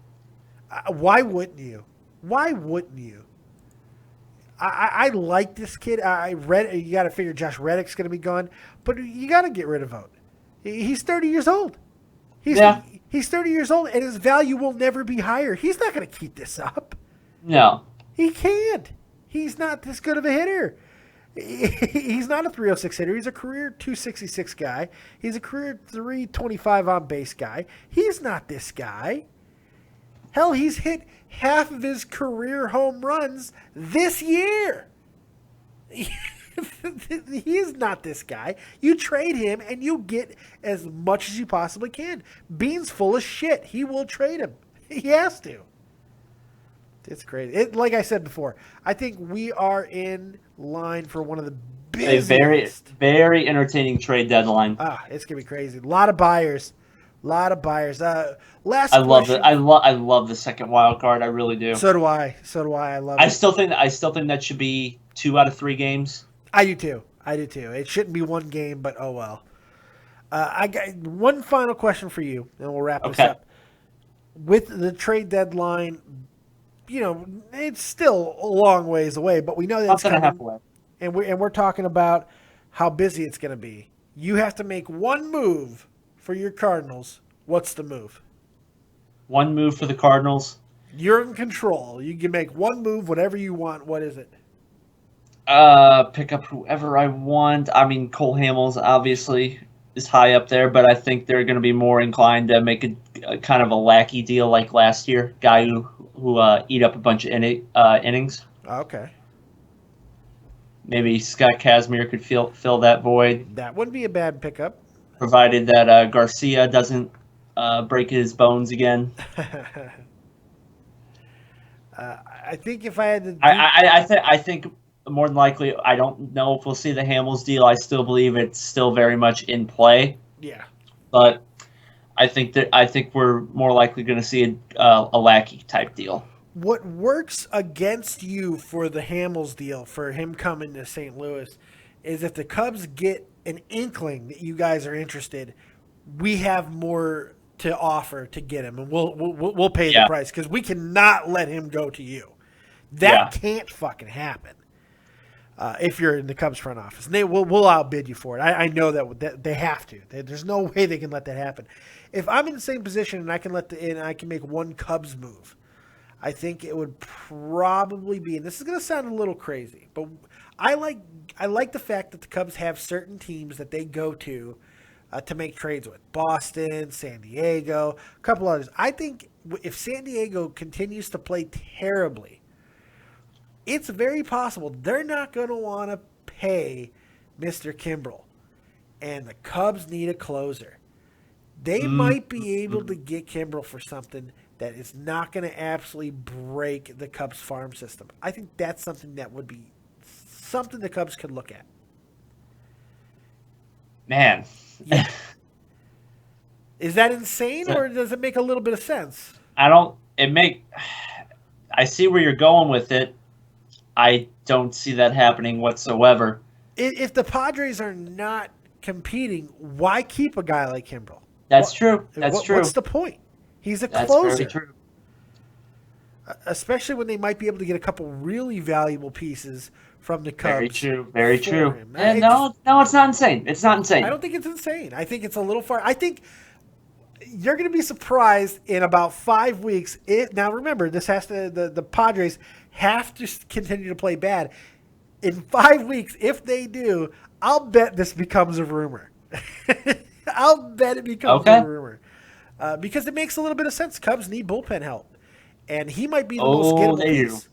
Why wouldn't you? Why wouldn't you? I like this kid. I read you got to figure Josh Reddick's going to be gone, but you got to get rid of Vogt. He's 30 years old. He's 30 years old, and his value will never be higher. He's not going to keep this up.
No.
He can't. He's not this good of a hitter. He's not a 306 hitter. He's a career 266 guy. He's a career 325 on base guy. He's not this guy. Hell, he's hit half of his career home runs this year. He is not this guy. You trade him and you get as much as you possibly can. Bean's full of shit. He will trade him. He has to. It's crazy. Like I said before, I think we are in line for one of the biggest.
A very, very entertaining trade deadline.
It's gonna be crazy. A lot of buyers. Last
I
question.
love it. I love the second wild card. I really do.
So do I. I love it.
I still think that should be 2 out of 3 games.
I do too. It shouldn't be one game, but oh well. I got one final question for you, and we'll wrap this up. With the trade deadline, it's still a long ways away, but we know that it's coming, and we're talking about how busy it's going to be. You have to make one move for your Cardinals. What's the move?
One move for the Cardinals.
You're in control. You can make one move, whatever you want. What is it?
Pick up whoever I want. I mean, Cole Hamels obviously is high up there, but I think they're going to be more inclined to make a kind of a lackey deal like last year. Guy who eat up a bunch of innings.
Okay.
Maybe Scott Kazmir could fill that void.
That wouldn't be a bad pickup.
Provided that Garcia doesn't break his bones again.
I think if I had to,
I think more than likely, I don't know if we'll see the Hamels deal. I still believe it's still very much in play.
Yeah,
but I think we're more likely going to see a lackey type deal.
What works against you for the Hamels deal, for him coming to St. Louis, is if the Cubs get an inkling that you guys are interested, we have more to offer to get him, and we'll pay the price, because we cannot let him go to you. That can't fucking happen. If you're in the Cubs front office, and we'll outbid you for it. I know that they have to. There's no way they can let that happen. If I'm in the same position and I can make one Cubs move, I think it would probably be, and this is going to sound a little crazy, but I like the fact that the Cubs have certain teams that they go to make trades with. Boston, San Diego, a couple others. I think if San Diego continues to play terribly, it's very possible they're not going to want to pay Mr. Kimbrel. And the Cubs need a closer. They might be able to get Kimbrel for something that is not going to absolutely break the Cubs farm system. I think that's something that would be something the Cubs could look at.
Man.
Yeah. Is that insane, or does it make a little bit of sense?
I see where you're going with it. I don't see that happening whatsoever.
If the Padres are not competing, why keep a guy like Kimbrel?
That's true. That's true.
What's the point? He's a closer.
That's very true.
Especially when they might be able to get a couple really valuable pieces from the Cubs.
Very true. Very true.
And
no, it's not insane. It's not insane.
I don't think it's insane. I think it's a little far. I think you're going to be surprised in about 5 weeks. Now, remember, this has to the Padres have to continue to play bad. In 5 weeks, if they do, I'll bet this becomes a rumor. I'll bet it becomes a rumor. Because it makes a little bit of sense. Cubs need bullpen help. And he might be the most gettable piece.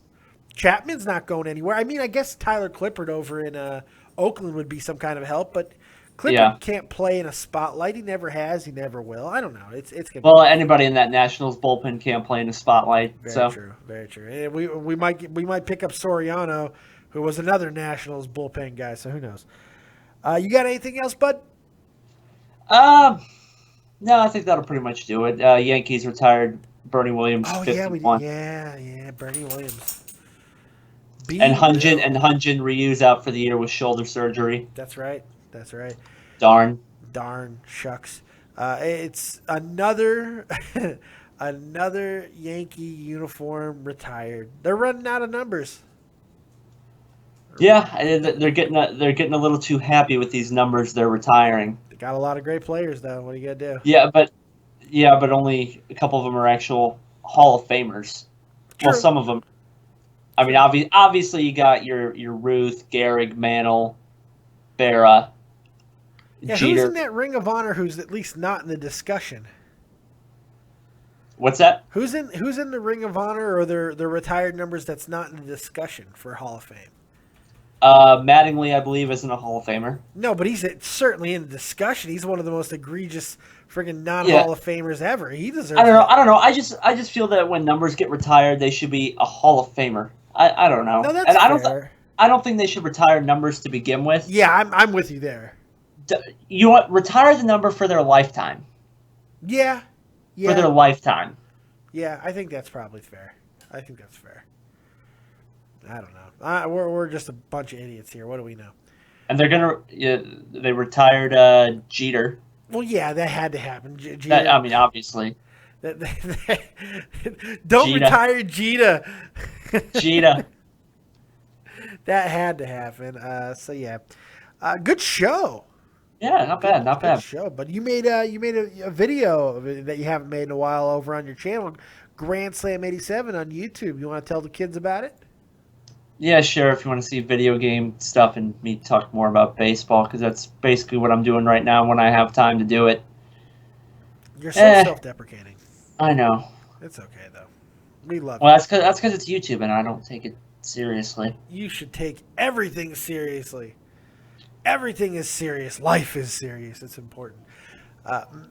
Chapman's not going anywhere. I mean, I guess Tyler Clippard over in Oakland would be some kind of help, but Clippard can't play in a spotlight. He never has. He never will. I don't know. It's gonna be
anybody in that Nationals bullpen can't play in a spotlight.
Very true. Very true. And we might pick up Soriano, who was another Nationals bullpen guy. So who knows? You got anything else, bud?
No, I think that'll pretty much do it. Yankees retired Bernie Williams.
Oh
51.
yeah, Bernie Williams.
And Hyun-Jin Ryu's out for the year with shoulder surgery.
That's right.
Darn,
shucks. It's another another Yankee uniform retired. They're running out of numbers.
Yeah, they're getting a little too happy with these numbers they're retiring.
They got a lot of great players though. What are you gonna do?
Yeah, but only a couple of them are actual Hall of Famers.
True.
Well, some of them. I mean, obviously you got your Ruth, Gehrig, Mantle, Berra,
Yeah,
Jeter.
who's in that Ring of Honor who's at least not in the discussion?
What's that?
Who's in the Ring of Honor or their retired numbers that's not in the discussion for Hall of Fame?
Mattingly, I believe, isn't a Hall of Famer.
No, but he's certainly in the discussion. He's one of the most egregious friggin' non-Hall of Famers ever. He deserves.
I don't know. I just feel that when numbers get retired, they should be a Hall of Famer. I don't know.
No, that's fair.
I don't think they should retire numbers to begin with.
Yeah, I'm with you there.
You want retire the number for their lifetime.
Yeah.
For their lifetime.
Yeah, I think that's probably fair. I don't know. We're just a bunch of idiots here. What do we know?
And they retired Jeter.
Well, yeah, that had to happen.
Jeter. Obviously.
Don't retire Jeter.
Jeter.
That had to happen. So yeah, good show.
Yeah, not bad.
Good show. But you made a video that you haven't made in a while over on your channel, Grand Slam 87 on YouTube. You want to tell the kids about it?
Yeah, sure. If you want to see video game stuff and me talk more about baseball, because that's basically what I'm doing right now when I have time to do it.
You're so self-deprecating.
I know.
It's okay though. We love.
Well, that's because it's YouTube and I don't take it seriously.
You should take everything seriously. Everything is serious. Life is serious. It's important.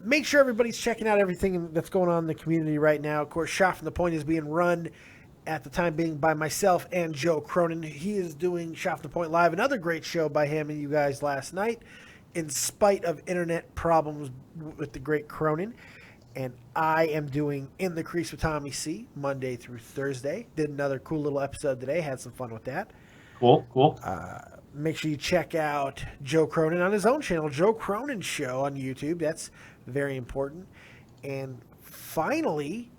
Make sure everybody's checking out everything that's going on in the community right now. Of course, Shot from the Point is being run at the time being by myself and Joe Cronin. He is doing Shot from the Point Live, another great show by him and you guys last night, in spite of internet problems with the great Cronin. And I am doing In the Crease with Tommy C, Monday through Thursday. Did another cool little episode today. Had some fun with that.
Cool.
Make sure you check out Joe Cronin on his own channel, Joe Cronin Show on YouTube. That's very important. And finally,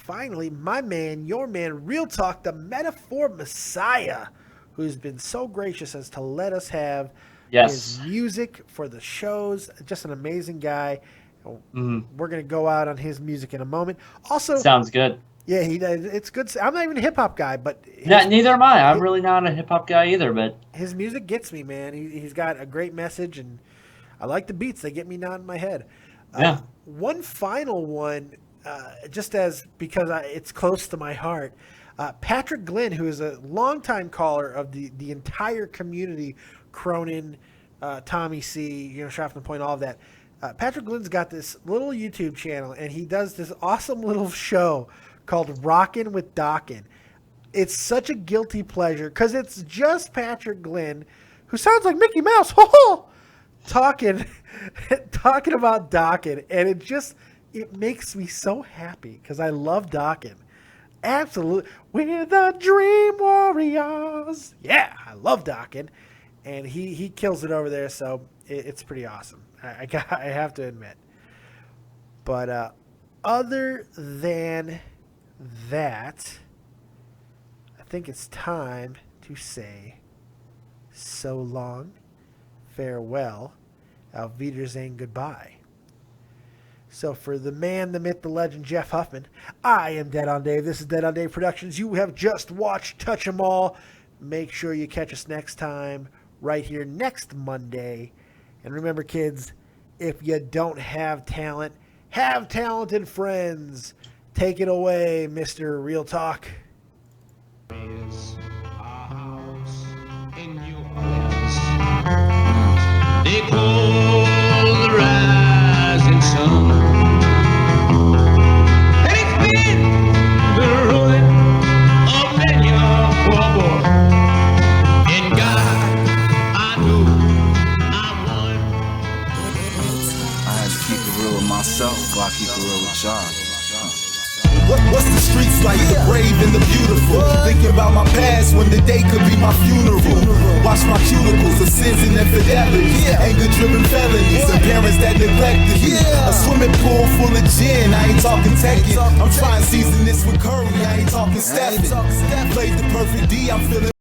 my man, your man, Real Talk, the Metaphor Messiah, who's been so gracious as to let us have his music for the shows. Just an amazing guy. Mm-hmm. We're going to go out on his music in a moment. Also,
sounds good.
Yeah, he does. It's good. I'm not even a hip hop guy, but
neither am I. I'm really not a hip hop guy either. But
his music gets me, man. He's got a great message, and I like the beats. They get me nodding my head.
Yeah.
One final one, because it's close to my heart. Patrick Glenn, who is a longtime caller of the entire community, Cronin, Tommy C, Shot from the Point, all of that. Patrick Glenn's got this little YouTube channel, and he does this awesome little show called Rockin' with Dockin'. It's such a guilty pleasure because it's just Patrick Glenn, who sounds like Mickey Mouse, talking about Dockin', and it makes me so happy because I love Dockin'. Absolutely, we're the Dream Warriors. Yeah, I love Dockin', and he kills it over there. So it's pretty awesome. I have to admit. But other than that, I think it's time to say so long, farewell, auf Wiedersehen, goodbye. So for the man, the myth, the legend, Jeff Huffman, I am Dead on Dave. This is Dead on Dave Productions. You have just watched Touch 'Em All. Make sure you catch us next time, right here next Monday. And remember, kids, if you don't have talent, have talented friends. Take it away, Mr. Real Talk.
Is our house in New Orleans. They call the rising sun. And it's been the ruin of many a poor boy. In God, I know I won.
What's the streets like? The brave and the beautiful. Thinking about my past when the day could be my funeral. Watch my cuticles of sins and infidelities, anger-driven felonies, and parents that neglected me. A swimming pool full of gin. I ain't talking Tekken. I'm trying to season this with curry. I ain't talking Stephen. Played the perfect D. I'm feeling